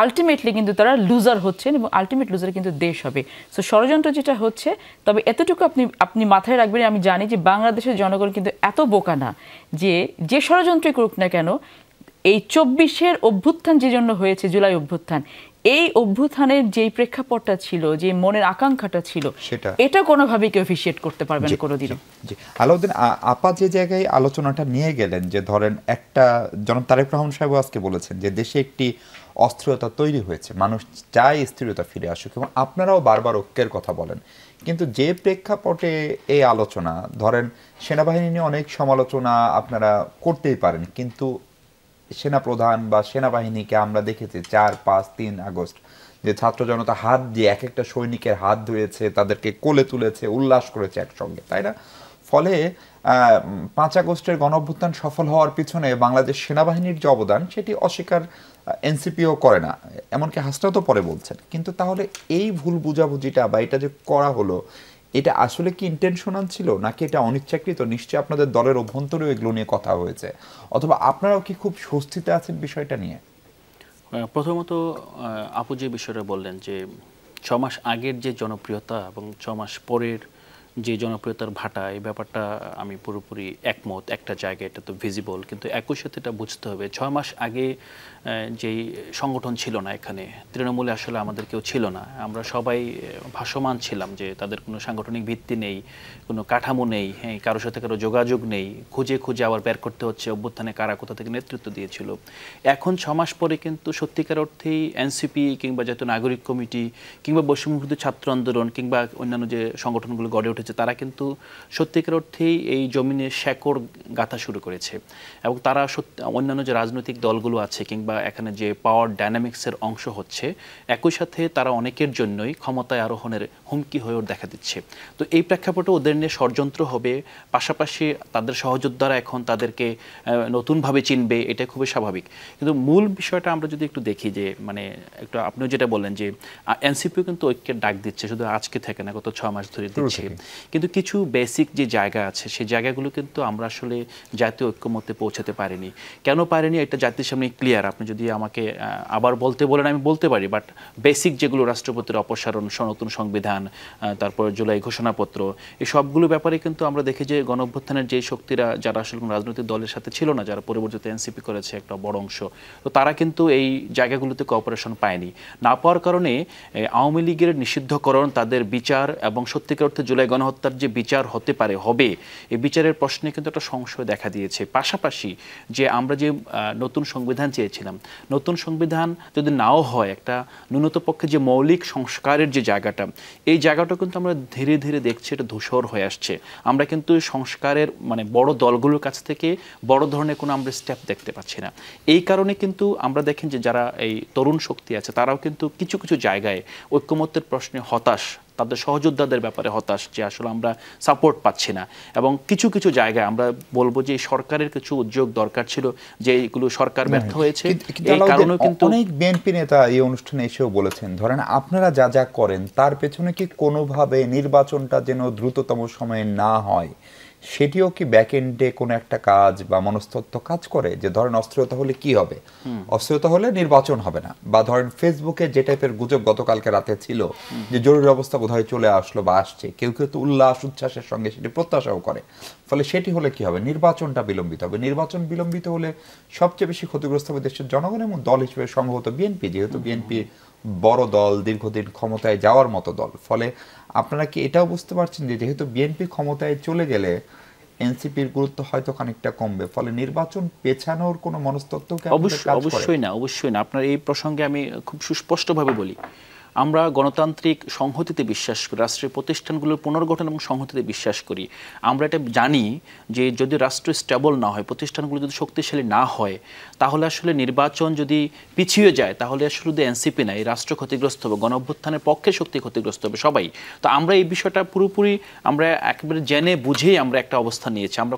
আলটিমেটলি কিন্তু তারা লুজার হচ্ছেন, এবং আলটিমেট লুজার কিন্তু দেশ হবে। সো ষড়যন্ত্র যেটা হচ্ছে, তবে এতটুকু আপনি মাথায় রাখবেন, আমি জানি যে বাংলাদেশের জনগণ কিন্তু এত বোকা না যে ষড়যন্ত্রই করুক না কেন, এই 24-এর অভ্যুত্থান যে জন্য হয়েছে, জুলাই অভ্যুত্থান, এই অভ্যুত্থানের যেই প্রেক্ষাপটটা ছিল, যে মনের আকাঙ্ক্ষাটা ছিল, এটা কোনোভাবেই কেউ অফিসিয়েট করতে পারবে না কোনোদিনও। জি, আলাউদ্দিন আপা যে জায়গায় আলোচনাটা নিয়ে গেলেন, যে ধরেন একটা জনাব তারেক রহমান সাহেব আজকে বলেছেন যে দেশে একটি অস্থিরতা তৈরি হয়েছে, মানুষ চায় স্থিরতা ফিরে আসুক, এবং আপনারাও বারবার ঐক্যের কথা বলেন। কিন্তু যে প্রেক্ষাপটে এই আলোচনা, ধরেন সেনাবাহিনী নিয়ে অনেক সমালোচনা আপনারা করতেই পারেন, কিন্তু সেনাপ্রধান বা সেনাবাহিনীকে আমরা দেখেছি 4, 5, 3 আগস্ট যে ছাত্র জনতা হাত দিয়ে এক একটা সৈনিকের হাত ধুয়েছে, তাদেরকে কোলে তুলেছে, উল্লাস করেছে একসঙ্গে, তাই না? ফলে 5 আগস্টের গণঅভ্যুত্থান সফল হওয়ার পিছনে বাংলাদেশ সেনাবাহিনীর যে অবদান, সেটি অস্বীকার এনসিপিও করে না, এমনকি হাসনাত তো পরে বলছেন। কিন্তু তাহলে এই ভুল বুঝাবুঝিটা বা এটা যে করা হলো, এটা আসলে কি ইন্টেনশনাল ছিল, নাকি এটা অনিচ্ছাকৃত? নিশ্চয়ই আপনাদের দলের অভ্যন্তরেও এগুলো নিয়ে কথা হয়েছে, অথবা আপনারাও কি খুব স্বস্তিতে আছেন বিষয়টা নিয়ে? প্রথমত আপু যে বিষয়টা বললেন যে 6 মাস আগের যে জনপ্রিয়তা এবং 6 মাস পরের যে জনপ্রিয়তার ভাটা, এই ব্যাপারটা আমি পুরোপুরি একমত। একটা জায়গায় এটা তো ভিজিবল, কিন্তু একই সাথে এটা বুঝতে হবে 6 মাস আগে যেই সংগঠন ছিল না, এখানে তৃণমূলে আসলে আমাদের কেউ ছিল না, আমরা সবাই ভাসমান ছিলাম যে তাদের কোনো সাংগঠনিক ভিত্তি নেই, কোনো কাঠামো নেই, হ্যাঁ, কারোর সাথে কারো যোগাযোগ নেই, খুঁজে খুঁজে আবার বের করতে হচ্ছে অভ্যুত্থানে কারা কোথা থেকে নেতৃত্ব দিয়েছিল। এখন 6 মাস পরে কিন্তু সত্যিকার অর্থেই এনসিপি কিংবা জাতীয় নাগরিক কমিটি কিংবা বৈষম্যবিরোধী ছাত্র আন্দোলন কিংবা অন্যান্য যে সংগঠনগুলো গড়ে উঠেছে, তারা কিন্তু সত্যিকার অর্থেই এই জমিনে শেকড় গাঁথা শুরু করেছে, এবং তারা অন্যান্য যে রাজনৈতিক দলগুলো আছে কিংবা এখানে যে পাওয়ার ডায়নামিক্সের অংশ হচ্ছে, একই সাথে তারা অনেকের জন্যই ক্ষমতায় আরোহণের হুমকি হয়েও দেখা দিচ্ছে। তো এই প্রেক্ষাপটে ওদের নিয়ে ষড়যন্ত্র হবে, পাশাপাশি তাদের সহযোদ্ধারা এখন তাদেরকে নতুনভাবে চিনবে, এটা খুবই স্বাভাবিক। কিন্তু মূল বিষয়টা আমরা যদি একটু দেখি, যে মানে একটু আপনিও যেটা বললেন যে এনসিপিও কিন্তু ঐক্যের ডাক দিচ্ছে, শুধু আজকে থেকে না, গত 6 মাস ধরে দিচ্ছে। কিন্তু কিছু বেসিক যে জায়গা আছে, সেই জায়গাগুলো কিন্তু আমরা আসলে জাতীয় ঐক্যমত্যে পৌঁছাতে পারিনি। কেন পারিনি এটা জাতির সামনে ক্লিয়ার। আপনি যদি আমাকে আবার বলতে বলেন আমি বলতে পারি, বাট বেসিক যেগুলো রাষ্ট্রপতির অপসারণ, নতুন সংবিধান, তারপর জুলাই ঘোষণাপত্র, এই সবগুলো ব্যাপারে কিন্তু আমরা দেখি যে গণঅভ্যুত্থানের যে শক্তিরা, যারা আসলে রাজনৈতিক দলের সাথে ছিল না, যারা পরবর্তীতে এনসিপি করেছে একটা বড় অংশ, তো তারা কিন্তু এই জায়গাগুলোতে কোঅপারেশন পায়নি। না পাওয়ার কারণে আওয়ামী লীগের নিষিদ্ধকরণ, তাদের বিচার এবং সত্যিকার অর্থে জুলাই গণহত্যার যে বিচার হতে পারে, হবে, এই বিচারের প্রশ্নে কিন্তু একটা সংশয় দেখা দিয়েছে। পাশাপাশি যে আমরা যে নতুন সংবিধান চেয়েছিলাম, নতুন সংবিধান যদি নাও হয়, একটা ন্যূনতম পক্ষে যে মৌলিক সংস্কারের যে জায়গাটা, এই জায়গাটা কিন্তু আমরা ধীরে ধীরে দেখছি এটা ধূসর হয়ে আসছে। আমরা কিন্তু সংস্কারের মানে বড় দলগুলোর কাছ থেকে বড় ধরনের কোনো আমরা স্টেপ দেখতে পাচ্ছি না। এই কারণে কিন্তু আমরা দেখেন যে যারা এই তরুণ শক্তি আছে, তারাও কিন্তু কিছু কিছু জায়গায় ঐক্যমত্যের প্রশ্নে হতাশ, তাদের সহযোদ্ধাদের ব্যাপারে হতাশ যে আসলে আমরা সাপোর্ট পাচ্ছি না। এবং কিছু কিছু জায়গায় আমরা বলবো যে সরকারের কিছু উদ্যোগ দরকার ছিল, যে এগুলো সরকার ব্যর্থ হয়েছে। এই কারণে কিন্তু অনেক বিএনপি নেতা এই অনুষ্ঠানে এসেও বলেছেন, ধরেন আপনারা যা যা করেন তার পেছনে কি কোনোভাবে নির্বাচনটা যেন দ্রুততম সময়ে না হয়, সেটিও কি ব্যাকএন্ডে কোনো একটা কাজ বা মনস্তত্ত্ব কাজ করে? যে ধরেন অস্থিরতা হলে কি হবে, অস্থিরতা হলে নির্বাচন হবে না, বা ধরেন ফেসবুকে যে টাইপের গুজব গতকালকে রাতে ছিল যে জরুরি অবস্থা বোধহয় চলে আসলো বা আসছে, কেউ কেউ তো উল্লাস উচ্ছ্বাসের সঙ্গে সেটি প্রত্যাশাও করে, ফলে সেটি হলে কি হবে, নির্বাচনটা বিলম্বিত হবে। নির্বাচন বিলম্বিত হলে সবচেয়ে বেশি ক্ষতিগ্রস্ত হবে দেশের জনগণ এবং দল হিসেবে সম্ভবত বিএনপি, যেহেতু বিএনপি বড় দল, দীর্ঘদিন ক্ষমতায় যাওয়ার মতো দল। ফলে আপনারা কি এটাও বুঝতে পারছেন যে যেহেতু বিএনপি ক্ষমতায় চলে গেলে এনসিপির গুরুত্ব হয়তো খানিকটা কমবে, ফলে নির্বাচন পেছানোর কোনো মনস্তত্ত্ব অবশ্যই না, অবশ্যই না। আপনার এই প্রসঙ্গে আমি খুব সুস্পষ্টভাবে বলি, আমরা গণতান্ত্রিক সংহতিতে বিশ্বাস করি, রাষ্ট্রের প্রতিষ্ঠানগুলোর পুনর্গঠন এবং সংহতিতে বিশ্বাস করি। আমরা এটা জানি যে যদি রাষ্ট্র স্টেবল না হয়, প্রতিষ্ঠানগুলো যদি শক্তিশালী না হয়, তাহলে আসলে নির্বাচন যদি পিছিয়ে যায়, তাহলে আসলে শুধু এনসিপি না, এই রাষ্ট্র ক্ষতিগ্রস্ত হবে, গণঅভ্যুত্থানের পক্ষে শক্তি ক্ষতিগ্রস্ত হবে, সবাই। তো আমরা এই বিষয়টা পুরোপুরি আমরা একেবারে জেনে বুঝেই আমরা একটা অবস্থান নিয়েছি। আমরা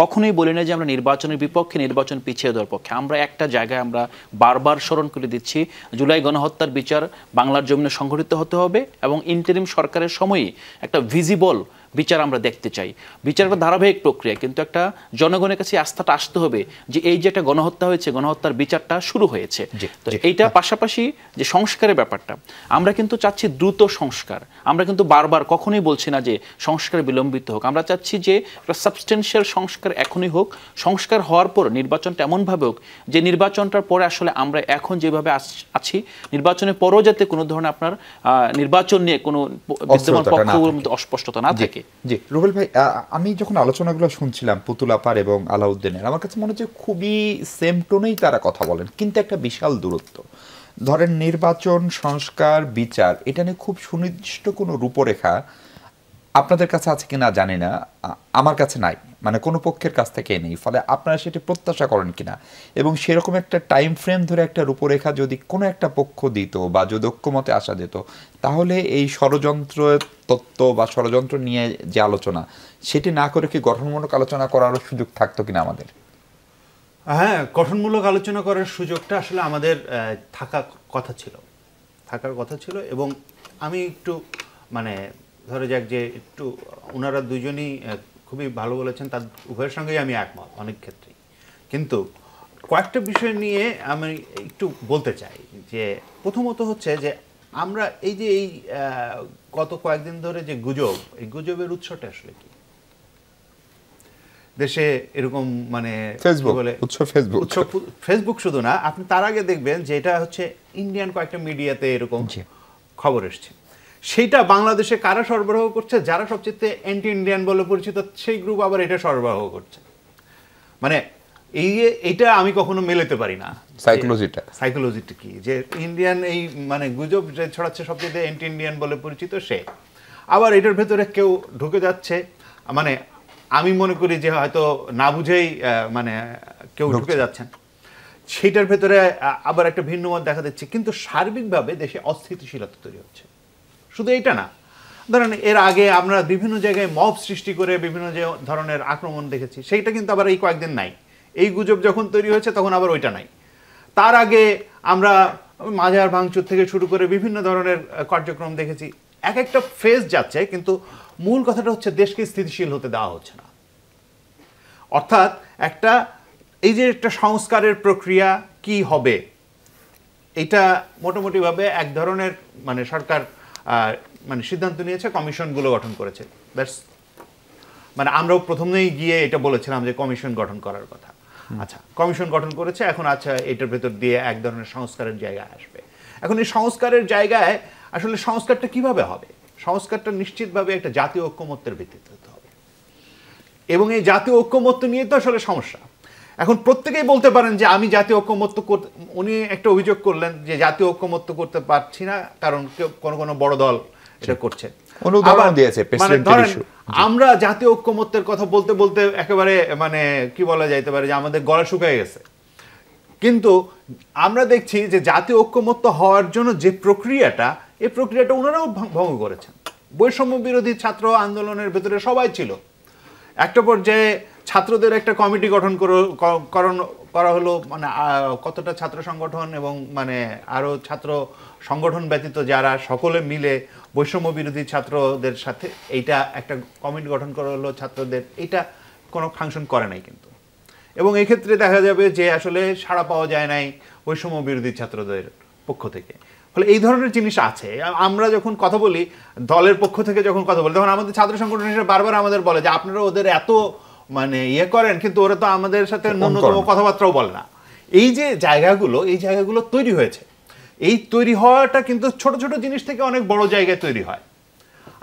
কখনোই বলি না যে আমরা নির্বাচনের বিপক্ষে, নির্বাচন পিছিয়ে দেওয়ার পক্ষে। আমরা একটা জায়গায় আমরা বারবার স্মরণ করে দিচ্ছি, জুলাই গণহত্যার বিচার বাংলার জমিনে সংঘটিত হতে হবে এবং ইন্টারিম সরকারের সময়ই একটা ভিজিবল বিচার আমরা দেখতে চাই। বিচার একটা ধারাবাহিক প্রক্রিয়া, কিন্তু একটা জনগণের কাছে আস্থাটা আসতে হবে যে এই যে একটা গণহত্যা হয়েছে, গণহত্যার বিচারটা শুরু হয়েছে। তো এইটা পাশাপাশি যে সংস্কারের ব্যাপারটা, আমরা কিন্তু চাচ্ছি দ্রুত সংস্কার। আমরা কিন্তু বারবার কখনোই বলছি না যে সংস্কার বিলম্বিত হোক, আমরা চাচ্ছি যে একটা সাবস্টেন্সিয়াল সংস্কার এখনই হোক। সংস্কার হওয়ার পর নির্বাচনটা এমনভাবে হোক যে নির্বাচনটার পরে আসলে আমরা এখন যেভাবে আছি, নির্বাচনের পরও যাতে কোনো ধরনের আপনার নির্বাচন নিয়ে কোনো বিদ্যমান পক্ষ অস্পষ্টতা না থাকে। জি রুবেল ভাই, আমি যখন আলোচনাগুলো শুনছিলাম পুতুল আপার এবং আলাউদ্দিনের, আমার কাছে মনে হচ্ছে খুবই সেম টোনেই তারা কথা বলেন, কিন্তু একটা বিশাল দূরত্ব। ধরেন নির্বাচন, সংস্কার, বিচার, এটা নিয়ে খুব সুনির্দিষ্ট কোনো রূপরেখা আপনাদের কাছে আছে কিনা জানি না, আমার কাছে নাই, মানে কোনো পক্ষের কাছ থেকে নেই। ফলে আপনারা সেটি প্রত্যাশা করেন কিনা, এবং সেরকম একটা টাইম ফ্রেম ধরে একটা রূপরেখা যদি কোনো একটা পক্ষ দিত বা যদি ঐক্যমতে আসা যেত, তাহলে এই ষড়যন্ত্র তত্ত্ব বা ষড়যন্ত্র নিয়ে যে আলোচনা, সেটি না করে কি গঠনমূলক আলোচনা করারও সুযোগ থাকতো কিনা আমাদের? হ্যাঁ, গঠনমূলক আলোচনা করার সুযোগটা আসলে আমাদের থাকার কথা ছিল। এবং আমি একটু মানে ধরে যাক যে একটু ওনারা দুজনই খুবই ভালো বলেছেন, তার উভয়ের সঙ্গেই আমি একমত অনেক ক্ষেত্রেই। কিন্তু কয়েকটা বিষয় নিয়ে আমি একটু বলতে চাই। যে প্রথমত হচ্ছে যে আমরা এই যে এই গত কয়েকদিন ধরে যে গুজব, এই গুজবের উৎসটা আসলে কি? দেশে এরকম মানে ফেসবুক শুধু না, আপনি তার আগে দেখবেন যে এটা হচ্ছে ইন্ডিয়ান কয়েকটা মিডিয়াতে এরকম খবর এসছে। সেইটা বাংলাদেশে কারা সরবরাহ করছে? যারা সবচেয়ে অ্যান্টি ইন্ডিয়ান বলে পরিচিত সেই গ্রুপ আবার এটা সরবরাহ করছে। মানে এইটা আমি কখনো মেলাতে পারি না সাইকোলজিটা কি, যে ইন্ডিয়ান এই মানে গুজব যে ছড়াচ্ছে সবচেয়ে অ্যান্টি ইন্ডিয়ান বলে পরিচিত সে, আবার এটার ভেতরে কেউ ঢুকে যাচ্ছে। মানে আমি মনে করি যে হয়তো না বুঝেই মানে কেউ ঢুকে যাচ্ছেন, সেইটার ভেতরে আবার একটা ভিন্ন মত দেখা দিচ্ছে। কিন্তু সার্বিকভাবে দেশে অস্থিতিশীলতা তৈরি হচ্ছে। শুধু এইটা না, ধরেন এর আগে আমরা বিভিন্ন জায়গায় মব সৃষ্টি করে বিভিন্ন যে ধরনের আক্রমণ দেখেছি, সেইটা কিন্তু আবার এই কয়েকদিন নাই। এই গুজব যখন তৈরি হয়েছে তখন আবার ওইটা নাই। তার আগে আমরা মাজার ভাঙচুর থেকে শুরু করে বিভিন্ন ধরনের কার্যক্রম দেখেছি। এক একটা ফেজ যাচ্ছে, কিন্তু মূল কথাটা হচ্ছে দেশকে স্থিতিশীল হতে দেওয়া হচ্ছে না। অর্থাৎ এই যে একটা সংস্কারের প্রক্রিয়া কি হবে, এটা মোটামুটিভাবে এক ধরনের মানে সরকার মানে সিদ্ধান্ত নিয়েছে, কমিশনগুলো গঠন করেছে। মানে আমরাও প্রথমেই গিয়ে এটা বলেছিলাম যে কমিশন গঠন করার কথা। আচ্ছা, কমিশন গঠন করেছে, এখন আচ্ছা এটার ভেতর দিয়ে এক ধরনের সংস্কারের জায়গায় আসবে। এখন এই সংস্কারের জায়গায় আসলে সংস্কারটা কিভাবে হবে? সংস্কারটা নিশ্চিতভাবে একটা জাতীয় ঐক্যমত্যের ভিত্তিতে হতে হবে, এবং এই জাতীয় ঐক্যমত্য নিয়ে তো আসলে সমস্যা। এখন প্রত্যেকেই বলতে পারেন যে আমি জাতীয় ঐক্যমত্য করতে, উনি একটা অভিযোগ করলেন যে জাতীয় ঐক্যমত্য করতে পারছি না কারণ কোনো বড় দল এটা করছে। আমরা জাতীয় ঐক্যমত্যের কথা বলতে বলতে একেবারে মানে কি বলা যাইতে পারে যে আমাদের গলা শুকিয়ে গেছে। কিন্তু আমরা দেখছি যে জাতীয় ঐক্যমত্য হওয়ার জন্য যে প্রক্রিয়াটা, এই প্রক্রিয়াটা ওনারাও ভঙ্গ করেছেন। বৈষম্য বিরোধী ছাত্র আন্দোলনের ভেতরে সবাই ছিল। একটা পর্যায়ে ছাত্রদের একটা কমিটি গঠন করা হলো, মানে কতটা ছাত্র সংগঠন এবং মানে আরো ছাত্র সংগঠন ব্যতীত যারা সকলে মিলে বৈষম্য বিরোধী ছাত্রদের সাথে এইটা একটা কমিটি গঠন করা হলো ছাত্রদের, এটা কোনো ফাংশন করে নাই কিন্তু। এবং এই ক্ষেত্রে দেখা যাবে যে আসলে সাড়া পাওয়া যায় নাই বৈষম্য বিরোধী ছাত্রদের পক্ষ থেকে। ফলে এই ধরনের জিনিস আছে। আমরা যখন কথা বলি দলের পক্ষ থেকে যখন কথা বলি তখন আমাদের ছাত্র সংগঠন হিসেবে বারবার আমাদের বলে যে আপনারা ওদের এত মানে ইয়ে করেন, কিন্তু ওরা তো আমাদের সাথে ন্যূনতম কথাবার্তাও বলে না। এই যে জায়গাগুলো তৈরি হয়েছে, এই তৈরি হওয়াটা কিন্তু ছোট ছোট জিনিস থেকে অনেক বড় জায়গায় তৈরি হয়।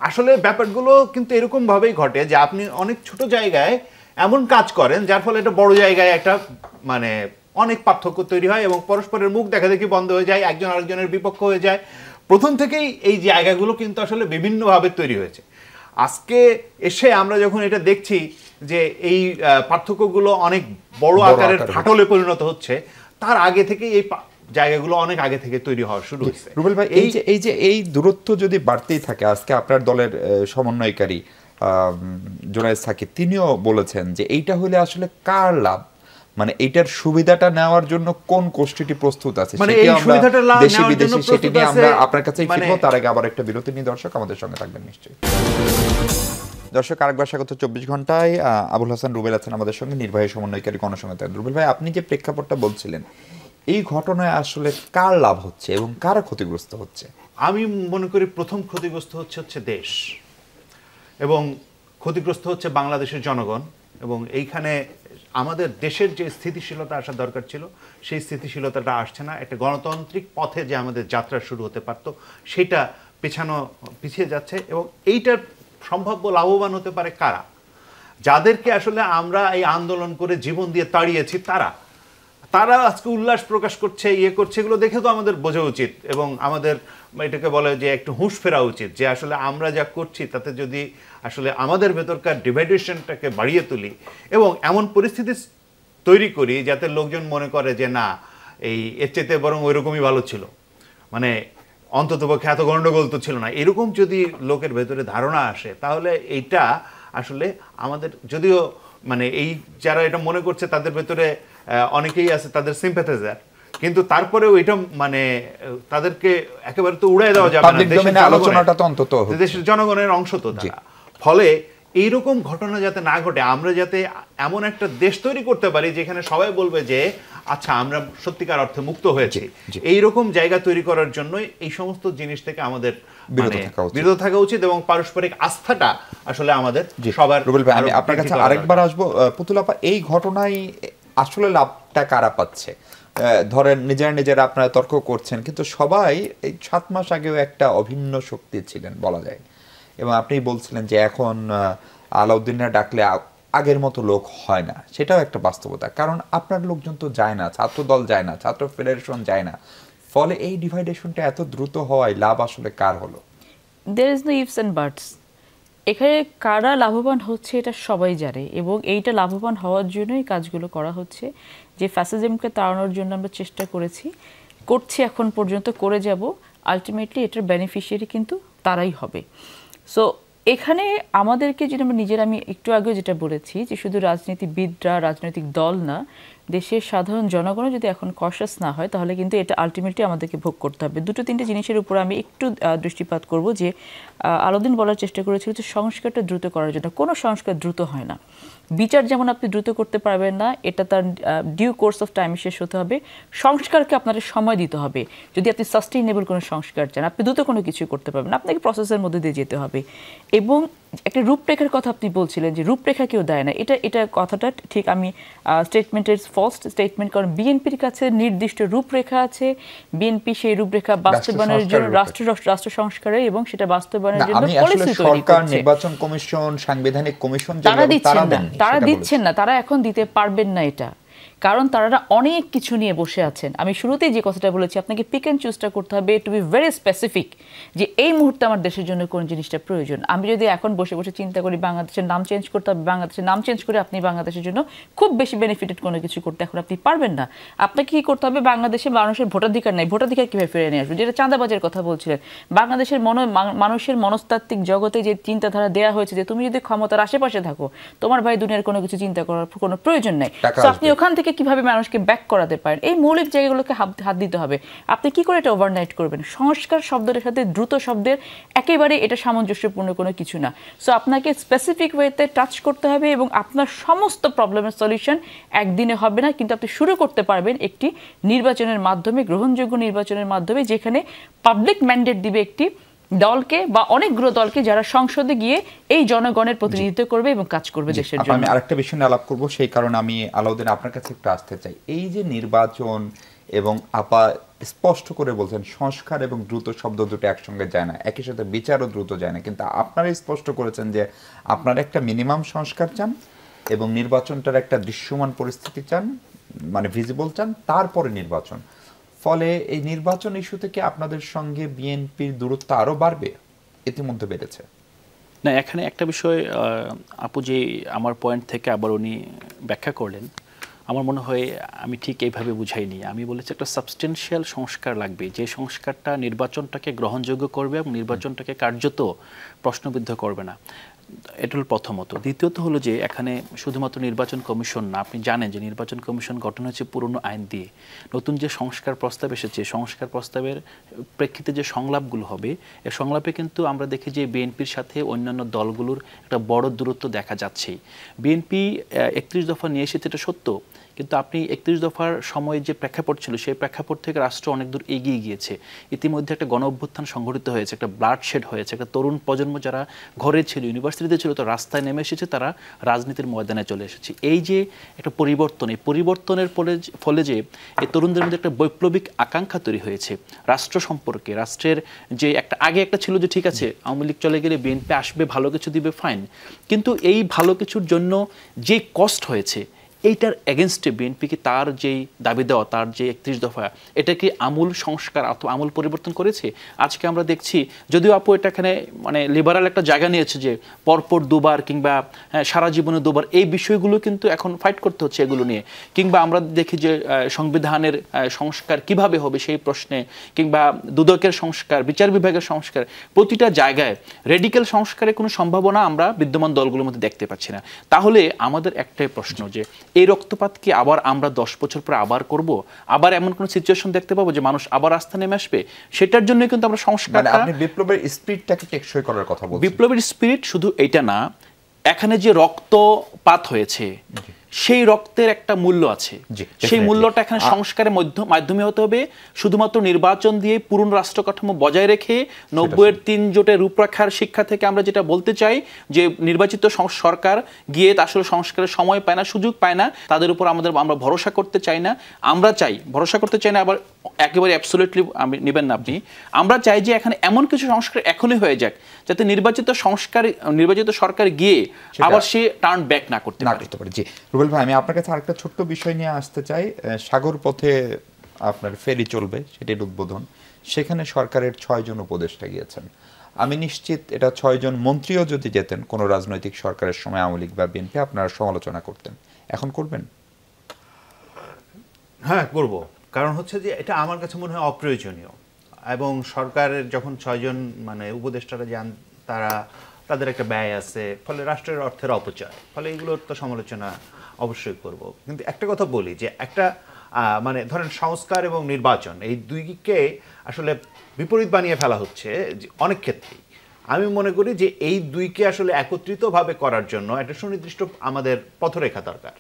আসলে ব্যাপারগুলো কিন্তু এরকম ভাবেই ঘটে যে আপনি অনেক ছোট জায়গায় এমন কাজ করেন যার ফলে এটা বড় জায়গায় একটা মানে অনেক পার্থক্য তৈরি হয় এবং পরস্পরের মুখ দেখা দেখি বন্ধ হয়ে যায়, একজন আরেকজনের বিপক্ষ হয়ে যায়। প্রথম থেকেই এই জায়গাগুলো কিন্তু আসলে বিভিন্নভাবে তৈরি হয়েছে। আজকে এসে আমরা যখন এটা দেখছি যে এই পার্থক্যগুলো অনেক বড় আকারের ফাটলে পরিণত হচ্ছে, তার আগে থেকে এই জায়গাগুলো অনেক আগে থেকে তৈরি হওয়া শুরু হয়েছে। রুবেল ভাই, এই দূরত্ব যদি বাড়তেই থাকে, আজকে আপনার দলের সমন্বয়কারী জোনায়েদ সাকিব তিনিও বলেছেন যে এইটা হলে আসলে কার লাভ, মানে এইটার সুবিধাটা নেওয়ার জন্য কোন গোষ্ঠীটি প্রস্তুত আছে, মানে এই সুবিধাটা দেশি বিদেশি সেটি নিয়ে আমরা আপনার কাছে শিখবো। তার আগে আবার একটা বিরতি নিয়ে দর্শক আমাদের সঙ্গে থাকবেন নিশ্চয়ই। দর্শক আরেকবার স্বাগত 24 ঘন্টায়। আবুল হাসান রুবেল আছেন আমাদের সঙ্গে, নির্বাহী সমন্বয়কারী গণসংহতি। রুবেল ভাই, আপনি যে প্রেক্ষাপটটা বলছিলেন, এই ঘটনায় আসলে কার লাভ হচ্ছে এবং কারা ক্ষতিগ্রস্ত হচ্ছে? আমি মনে করি প্রথম ক্ষতিগ্রস্ত হচ্ছে দেশ, এবং ক্ষতিগ্রস্ত হচ্ছে বাংলাদেশের জনগণ। এবং এইখানে আমাদের দেশের যে স্থিতিশীলতা আসা দরকার ছিল সেই স্থিতিশীলতাটা আসছে না। একটা গণতান্ত্রিক পথে যে আমাদের যাত্রা শুরু হতে পারত সেটা পিছিয়ে যাচ্ছে। এবং এইটার সম্ভাব্য লাভবান হতে পারে কারা? যাদেরকে আসলে আমরা এই আন্দোলন করে জীবন দিয়ে তাড়িয়েছি তারা আজকে উল্লাস প্রকাশ করছে, করছে, এগুলো দেখে তো আমাদের বোঝা উচিত এবং আমাদের এটাকে বলে যে একটু হুঁশ ফেরা উচিত যে আসলে আমরা যা করছি তাতে যদি আসলে আমাদের ভেতরকার ডিভাইডেশনটাকে বাড়িয়ে তুলি এবং এমন পরিস্থিতি তৈরি করি যাতে লোকজন মনে করে যে না, এর চেয়ে বরং ওই রকমই ভালো ছিল, মানে অন্ততপক্ষে এত গণ্ডগোল তো ছিল না, এরকম যদি লোকের ভেতরে ধারণা আসে, তাহলে এইটা আসলে আমাদের, যদিও মানে এই যারা এটা মনে করছে তাদের ভেতরে অনেকেই আছে তাদের সিম্প্যাথাইজার, কিন্তু তারপরেও এটা মানে তাদেরকে একেবারে তো উড়াই দেওয়া যাবে না, দেশের জনগণের অংশ তো তারা। ফলে এইরকম ঘটনা যাতে না ঘটে, আমরা যাতে এমন একটা দেশ তৈরি করতে পারি যেখানে সবাই বলবে যে আচ্ছা আমরা সত্যিকার অর্থে মুক্ত হয়েছি, এইরকম জায়গা তৈরি করার জন্য এই সমস্ত জিনিস থেকে আমাদের বিরত থাকা উচিত এবং পারস্পরিক আস্থাটা আসলে আমাদের সবার। রুবেল ভাই, আমি আপনার কাছে আরেকবার আসবো। পুতুল আপা, এই ঘটনায় আসলে লাভটা কারা পাচ্ছে? ধরেন নিজেরা আপনারা তর্ক করছেন, কিন্তু সবাই এই 7 মাস আগেও একটা অভিন্ন শক্তি ছিলেন বলা যায়। এবং আপনি বলছিলেন যে এখন আলাউদ্দিনরা ডাকলে আগের মতো লোক হয় না, সেটাও একটা বাস্তবতা। কারণ আপনার লোকজন তো যায় না, ছাত্র দল যায় না, ছাত্র ফেডারেশন যায় না। ফলে এই ডিভাইডেশনটা এত দ্রুত হওয়ায় লাভ আসলে কার হলো? there is no ifs and buts। এখানে কারা লাভবান হচ্ছে এটা সবাই জানে এবং এইটা লাভবান হওয়ার জন্যই কাজগুলো করা হচ্ছে। যে ফ্যাসিজমকে তাড়ানোর জন্য আমরা চেষ্টা করছি এখন পর্যন্ত, করে যাব, আলটিমেটলি এটার বেনিফিশিয়ারি কিন্তু তারাই হবে। সো এখানে আমাদেরকে যদি আমি একটু আগেও যেটা বলেছি যে শুধু রাজনীতিবিদরা, রাজনৈতিক দল না, দেশের সাধারণ জনগণও যদি এখন কশাস না হয় তাহলে কিন্তু এটা আলটিমেটলি আমাদেরকে ভোগ করতে হবে। 2-3টে জিনিসের উপর আমি একটু দৃষ্টিপাত করব। যে আলাউদ্দিন বলার চেষ্টা করেছিল যে সংস্কারটা দ্রুত করার জন্য। কোনো সংস্কার দ্রুত হয় না। বিচার যেমন আপনি দ্রুত করতে পারবেন না, এটা তার ডিউ কোর্স অফ টাইমে শেষ হতে হবে। সংস্কারকে আপনাদের সময় দিতে হবে। যদি আপনি সাস্টেইনেবল কোনো সংস্কার চান, আপনি দ্রুত কোনো কিছু করতে পারবেন না, আপনাকে প্রসেসের মধ্যে দিয়ে যেতে হবে। এবং একটা রূপরেখার কথা আপনি বলছিলেন যে রূপরেখা কেউ দেয় না, এটা কথাটা ঠিক। আমি স্টেটমেন্টের ফলস স্টেটমেন্ট, কারণ বিএনপির কাছে নির্দিষ্ট রূপরেখা আছে। বিএনপি সেই রূপরেখা বাস্তবায়নের জন্য রাষ্ট্র সংস্কারের এবং সেটা বাস্তবায়নের জন্য পলিসি তৈরি করছে। নির্বাচন কমিশন, সাংবিধানিক কমিশন তারা দিচ্ছেন না, তারা এখন দিতে পারবেন না এটা। কারণ তারা অনেক কিছু নিয়ে বসে আছেন। আমি শুরুতেই যে কথাটা বলেছি, আপনাকে পিক অ্যান্ড চুজটা করতে হবে, টু বি ভেরি স্পেসিফিক, যে এই মুহূর্তে আমার দেশের জন্য কোন জিনিসটা প্রয়োজন। আমি যদি এখন বসে বসে চিন্তা করি বাংলাদেশের নাম চেঞ্জ করতে হবে, বাংলাদেশের নাম চেঞ্জ করে আপনি বাংলাদেশের জন্য খুব বেশি বেনিফিটেড কোনো কিছু করতে এখন আপনি পারবেন না। আপনাকে কি করতে হবে, বাংলাদেশে মানুষের ভোটাধিকার নাই, ভোটাধিকার কীভাবে ফিরে নিয়ে আসবে, যেটা চাঁদাবাজের কথা বলছিলেন। বাংলাদেশের মানুষের মনস্তাত্ত্বিক জগতে যে চিন্তাধারা দেওয়া হয়েছে যে তুমি যদি ক্ষমতার আশেপাশে থাকো তোমার ভাই দুনিয়ার কোনো কিছু চিন্তা করার কোনো প্রয়োজন নেই, তো আপনি ওখান থেকে কিভাবে মানুষকে ব্যাক করাতে পারেন, এই মৌলিক জায়গাগুলোকে হাত দিতে হবে। আপনি কি করে এটা ওভারনাইট করবেন? সংস্কার শব্দের সাথে দ্রুত শব্দের একেবারে এটা সামঞ্জস্যপূর্ণ কোনো কিছু না। সো আপনাকে স্পেসিফিক ওয়েতে টাচ করতে হবে এবং আপনার সমস্ত প্রবলেমের সলিউশন একদিনে হবে না, কিন্তু আপনি শুরু করতে পারবেন একটি নির্বাচনের মাধ্যমে, গ্রহণযোগ্য নির্বাচনের মাধ্যমে, যেখানে পাবলিক ম্যান্ডেট দিবে একটি দলকে বা অনেকগুলো দলকে যারা সংসদে গিয়ে এই জনগণের প্রতিনিধিত্ব করবে এবং কাজ করবে দেশের জন্য। আমি আরেকটা বিষয় নিয়ে আলাপ করবো, সেই কারণে আমি আলাউদ্দিন আপনার কাছে একটু আসতে চাই। এই যে নির্বাচন এবং আপা স্পষ্ট করে বলছেন সংস্কার এবং দ্রুত শব্দ দুটো একসঙ্গে যায় না, একই সাথে বিচারও দ্রুত যায় না, কিন্তু আপনারা স্পষ্ট করেছেন যে আপনারা একটা মিনিমাম সংস্কার চান এবং নির্বাচনটার একটা দৃশ্যমান পরিস্থিতি চান, মানে ভিজিবল চান, তারপরে নির্বাচন। ফলে এই নির্বাচন ইস্যু থেকে আপনাদের সঙ্গে বিএনপির দূরত্ব আরো বাড়বে, ইতিমধ্যে বেড়েছে না। এখানে একটা বিষয় আপু যে আমার পয়েন্ট থেকে আবার উনি ব্যাখ্যা করলেন, আমার মনে হয় আমি ঠিক এইভাবে বুঝাইনি। আমি বলেছি একটা সাবস্টেনশিয়াল সংস্কার লাগবে, যে সংস্কারটা নির্বাচনটাকে গ্রহণযোগ্য করবে এবং নির্বাচনটাকে কার্যত প্রশ্নবিদ্ধ করবে না। এটা হল প্রথমত। দ্বিতীয়ত হলো যে এখানে শুধুমাত্র নির্বাচন কমিশন না, আপনি জানেন যে নির্বাচন কমিশন গঠন হয়েছে পুরনো আইন দিয়ে। নতুন যে সংস্কার প্রস্তাব এসেছে, সংস্কার প্রস্তাবের প্রেক্ষিতে যে সংলাপগুলো হবে, এই সংলাপে কিন্তু আমরা দেখি যে বিএনপির সাথে অন্যান্য দলগুলোর একটা বড় দূরত্ব দেখা যাচ্ছেই। বিএনপি 31 দফা নিয়ে এসেছে, এটা সত্য, কিন্তু আপনি 31 দফার সময়ে যে প্রেক্ষাপট ছিল, সেই প্রেক্ষাপট থেকে রাষ্ট্র অনেক দূর এগিয়ে গিয়েছে। ইতিমধ্যে একটা গণ অভ্যুত্থান সংঘটিত হয়েছে, একটা ব্লাডশেড হয়েছে, একটা তরুণ প্রজন্ম যারা ঘরে ছিল, ইউনিভার্সিটিতে ছিল, তো রাস্তায় নেমে এসেছে, তারা রাজনীতির ময়দানে চলে এসেছে। এই যে একটা পরিবর্তন, এই পরিবর্তনের ফলে যে এই তরুণদের মধ্যে একটা বৈপ্লবিক আকাঙ্ক্ষা তৈরি হয়েছে রাষ্ট্র সম্পর্কে। রাষ্ট্রের যে একটা আগে একটা ছিল যে ঠিক আছে আওয়ামী লীগ চলে গেলে বিএনপি আসবে, ভালো কিছু দিবে, ফাইন, কিন্তু এই ভালো কিছুর জন্য যে কস্ট হয়েছে এইটার এগেনস্টে বিএনপি কি তার যেই দাবি দেওয়া, তার যে 31 দফা, এটা কি আমূল সংস্কার অথবা আমূল পরিবর্তন করেছে? আজকে আমরা দেখছি, যদিও আপু এটা এখানে মানে লিবারাল একটা জায়গা নিয়েছে যে পরপর দুবার কিংবা সারা জীবনে দুবার, এই বিষয়গুলো কিন্তু এখন ফাইট করতে হচ্ছে এগুলো নিয়ে। কিংবা আমরা দেখি যে সংবিধানের সংস্কার কিভাবে হবে সেই প্রশ্নে, কিংবা দুদকের সংস্কার, বিচার বিভাগের সংস্কার, প্রতিটা জায়গায় রেডিক্যাল সংস্কারের কোনো সম্ভাবনা আমরা বিদ্যমান দলগুলোর মধ্যে দেখতে পাচ্ছি না। তাহলে আমাদের একটাই প্রশ্ন, যে এই রক্তপাত কি আবার আমরা 10 বছর পরে আবার করব? আবার এমন কোন সিচুয়েশন দেখতে পাবো যে মানুষ আবার রাস্তা নেমে আসবে? সেটার জন্য কিন্তু আমরা সংস্কার, আপনি বিপ্লবের স্পিরিটটাকে টেকসই করার কথা বলছেন। বিপ্লবের স্পিরিট শুধু এটা না, এখানে যে রক্তপাত হয়েছে সেই রক্তের একটা মূল্য আছে, সেই মূল্যটা এখানে সংস্কারের মাধ্যমে হতে হবে। শুধুমাত্র নির্বাচন দিয়ে পুরনো রাষ্ট্র কাঠামো বজায় রেখে 90-এর 3 জোটের রূপরেখার শিক্ষা থেকে আমরা যেটা বলতে চাই যে নির্বাচিত সরকার গিয়ে আসলে সংস্কারের সময় পায় না, সুযোগ পায় না, তাদের উপর আমরা ভরসা করতে চাই না। আমরা চাই, ভরসা করতে চাই না আবার একেবারে অ্যাবসলিউটলি নেবেন না আপনি, আমরা চাই যে এখানে এমন কিছু সংস্কার এখনই হয়ে যাক যাতে নির্বাচিত সরকার গিয়ে আবার সে টার্ন ব্যাক না করতে পারে। জি রুবেল ভাই, আমি আপনার কাছে আরেকটা ছোট্ট বিষয় নিয়ে আসতে চাই। সাগর পথে আপনার ফেরি চলবে, সেটির উদ্বোধন, সেখানে সরকারের 6 জন উপদেষ্টা গিয়েছেন। আমি নিশ্চিত এটা 6 জন মন্ত্রীও যদি যেতেন কোনো রাজনৈতিক সরকারের সময়, আওয়ামী লীগ বা বিএনপি, আপনারা সমালোচনা করতেন। এখন করবেন? হ্যাঁ করব, কারণ হচ্ছে যে এটা আমার কাছে মনে হয় অপ্রয়োজনীয়। এবং সরকারের যখন 6 জন মানে উপদেষ্টারা যান, তাদের একটা ব্যয় আছে, ফলে রাষ্ট্রের অর্থের অপচয়, ফলে এগুলোর তো সমালোচনা অবশ্যই করব। কিন্তু একটা কথা বলি যে একটা মানে ধরেন সংস্কার এবং নির্বাচন, এই দুইকে আসলে বিপরীত বানিয়ে ফেলা হচ্ছে অনেক ক্ষেত্রেই। আমি মনে করি যে এই দুইকে আসলে একত্রিতভাবে করার জন্য একটা সুনির্দিষ্ট আমাদের পথরেখা দরকার।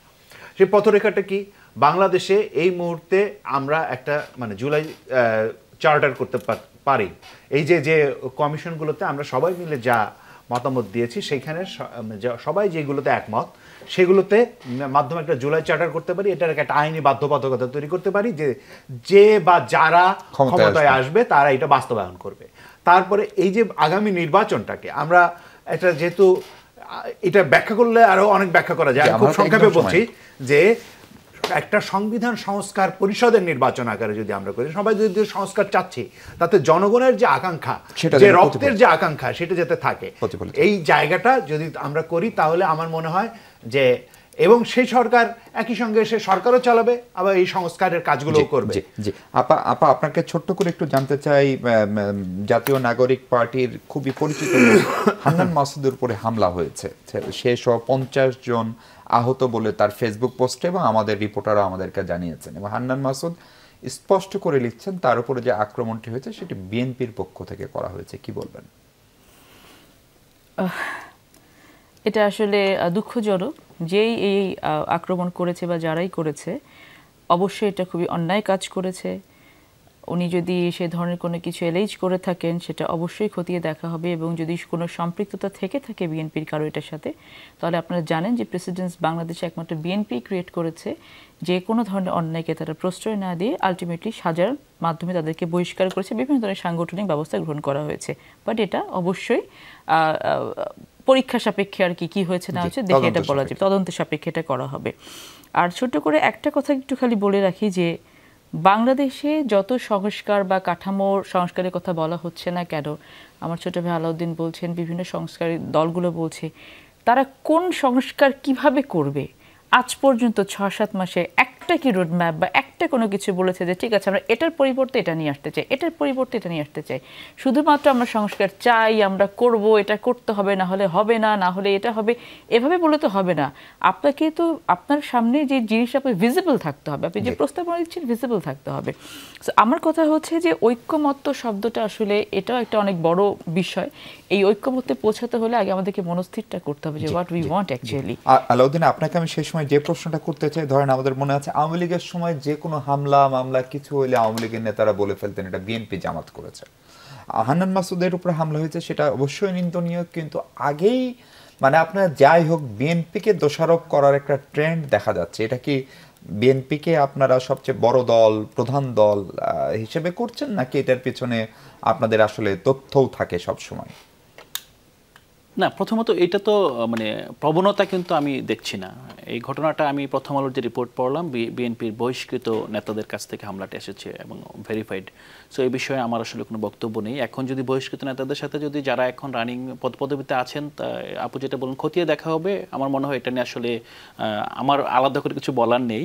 সেই পথরেখাটা কি? বাংলাদেশে এই মুহূর্তে আমরা একটা মানে জুলাই চার্টার করতে পারি। এই যে কমিশনগুলোতে আমরা সবাই মিলে যা মতামত দিয়েছি, সেইখানে সবাই যেগুলোতে একমত, সেগুলোতে মাধ্যমে একটা জুলাই চার্টার করতে পারি। এটার একটা আইনি বাধ্যবাধকতা তৈরি করতে পারি যে বা যারা ক্ষমতায় আসবে তারা এটা বাস্তবায়ন করবে। তারপরে এই যে আগামী নির্বাচনটাকে আমরা একটা, যেহেতু এটা ব্যাখ্যা করলে আরো অনেক ব্যাখ্যা করা যায়, খুব সংক্ষেপে বলছি যে একটা সংবিধান সংস্কার পরিষদের নির্বাচন আকারে যদি আমরা করি, সবাই যদি সংস্কার চাচ্ছি, তাতে জনগণের যে আকাঙ্ক্ষা, যে রক্তের যে আকাঙ্ক্ষা, সেটা যাতে থাকে, এই জায়গাটা যদি আমরা করি, তাহলে আমার মনে হয় যে, এবং সেই সরকার একই সঙ্গে সে সরকারও চালাবে, আবার এই সংস্কারের কাজগুলো করবে। জি আপা, আপনাকে ছোট্ট করে একটু জানতে চাই, জাতীয় নাগরিক পার্টির খুবই পরিচিত হান্নান মাসুদের উপরে হামলা হয়েছে, সে সহ 50 জন আহত বলে তার ফেসবুক পোস্টে এবং আমাদের রিপোর্টাররা আমাদেরকে জানিয়েছেন, এবং হান্নান মাসুদ স্পষ্ট করে লিখছেন তার উপরে যে আক্রমণটি হয়েছে সেটি বিএনপির পক্ষ থেকে করা হয়েছে, কি বলবেন? এটা আসলে দুঃখজনক, যেই এই আক্রমণ করেছে বা যারাই করেছে অবশ্যই এটা খুবই অন্যায় কাজ করেছে। উনি যদি সে ধরনের কোনো কিছু এলেজ করে থাকেন সেটা অবশ্যই খতিয়ে দেখা হবে, এবং যদি কোনো সম্পৃক্ততা থেকে থাকে বিএনপির কারো এটার সাথে, তাহলে আপনারা জানেন যে প্রেসিডেন্টস বাংলাদেশে একমাত্র বিএনপি ক্রিয়েট করেছে, যে কোনো ধরনের অন্যায়কে তারা প্রশ্রয় না দিয়ে আলটিমেটলি সাজার মাধ্যমে তাদেরকে বহিষ্কার করেছে, বিভিন্ন ধরনের সাংগঠনিক ব্যবস্থা গ্রহণ করা হয়েছে। বাট এটা অবশ্যই পরীক্ষা সাপেক্ষে আর কি হয়েছে না হয়েছে দেখে এটা বলা যাবে, তদন্ত সাপেক্ষে এটা করা হবে। আর ছোট করে একটা কথা একটু খালি বলে রাখি যে বাংলাদেশে যত সংস্কার বা কাঠামোর সংস্কারের কথা বলা হচ্ছে না কেন, আমার ছোট ভাই আলাউদ্দিন বলছেন, বিভিন্ন সংস্কারী দলগুলো বলছে, তারা কোন সংস্কার কিভাবে করবে আজ পর্যন্ত 6-7 মাসে একটা কি রোডম্যাপ বা একটা কোনো কিছু বলেছে যে ঠিক আছে আমরা এটার পরিবর্তে এটা নিয়ে আসতে চাই, এটার পরিবর্তে এটা নিয়ে আসতে চাই। শুধুমাত্র আমরা সংস্কার চাই, আমরা করব, এটা করতে হবে, না হলে হবে না, না হলে এটা হবে, এভাবে বলে তো হবে না। আপনাকে তো আপনার সামনে যে জিনিসটা ভিজিবল থাকতে হবে, আপনি যে প্রস্তাবনা দিচ্ছেন ভিজিবল থাকতে হবে। আমার কথা হচ্ছে যে ঐক্যমত্য শব্দটা আসলে এটাও একটা অনেক বড় বিষয়। এই ঐক্যমত্যে পৌঁছাতে হলে আগে আমাদেরকে মনস্থিরটা করতে হবে যে what we want actually. Alauddin, আপনাকে আমি সেই সময় যে প্রশ্নটা করতে চাই, ধরেন আমাদের মনে আছে আওয়ামী লীগের সময় যে কোনো হামলা মামলা কিছু হইলে আওয়ামী লীগের নেতারা বলে ফেলতেন এটা বিএনপি জামাত করেছে। হান্নান মাসুদের উপরে হামলা হয়েছে, সেটা অবশ্যই নিন্দনীয়, কিন্তু আগেই মানে আপনার যাই হোক বিএনপিকে দোষারোপ করার একটা ট্রেন্ড দেখা যাচ্ছে। এটা কি বিএনপিকে আপনারা সবচেয়ে বড় দল, প্রধান দল হিসেবে করছেন, নাকি এটার পিছনে আপনাদের আসলে তথ্যও থাকে সব সময়? না, প্রথমত এটা তো মানে প্রবণতা কিন্তু আমি দেখছি না। এই ঘটনাটা আমি প্রথম আলোর যে রিপোর্ট পড়লাম, বিএনপির বহিষ্কৃত নেতাদের কাছ থেকে হামলাটা এসেছে এবং ভেরিফাইড। সো এই বিষয়ে আমার আসলে কোনো বক্তব্য নেই। এখন যদি বহিষ্কৃত নেতাদের সাথে যদি যারা এখন রানিং পদবিতে আছেন, তা আপু যেটা বলুন খতিয়ে দেখা হবে, আমার মনে হয় এটা নিয়ে আসলে আমার আলাদা করে কিছু বলার নেই।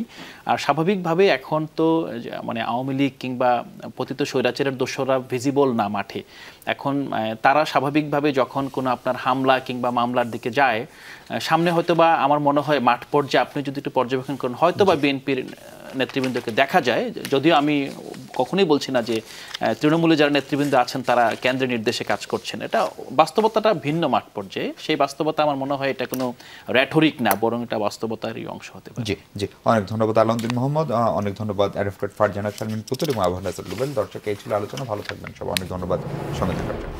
আর স্বাভাবিকভাবে এখন তো মানে আওয়ামী লীগ কিংবা পতিত স্বৈরাচারের দোষরা ভিজিবল না মাঠে। এখন তারা স্বাভাবিকভাবে যখন কোনো আপনার হামলা কিংবা মামলার দিকে যায়, সামনে হয়তো বা আমার মনে হয় মাঠ পর্যায়ে আপনি যদি একটু পর্যবেক্ষণ করেন, হয়তো বা বিএনপির নেতৃবৃন্দকে দেখা যায়, যদিও আমি কখনোই বলছি না যে তৃণমূলে যারা নেতৃবৃন্দ আছেন তারা কেন্দ্রের নির্দেশে কাজ করছেন, এটা বাস্তবতাটা ভিন্ন মাঠ পর্যায়ে। সেই বাস্তবতা আমার মনে হয় এটা কোনো র্যাটরিক না, বরং এটা বাস্তবতারই অংশ হতে পারে। জি জি, অনেক ধন্যবাদ আলাউদ্দিন মোহাম্মদ, অনেক ধন্যবাদ অ্যাডভোকেট ফারজানা শারমিন পুতুল এবং আবু নাসর রুবেল। দর্শক, এই ছিল আলোচনা, ভালো থাকবেন সবাই, অনেক ধন্যবাদ সঙ্গে থাকার জন্য।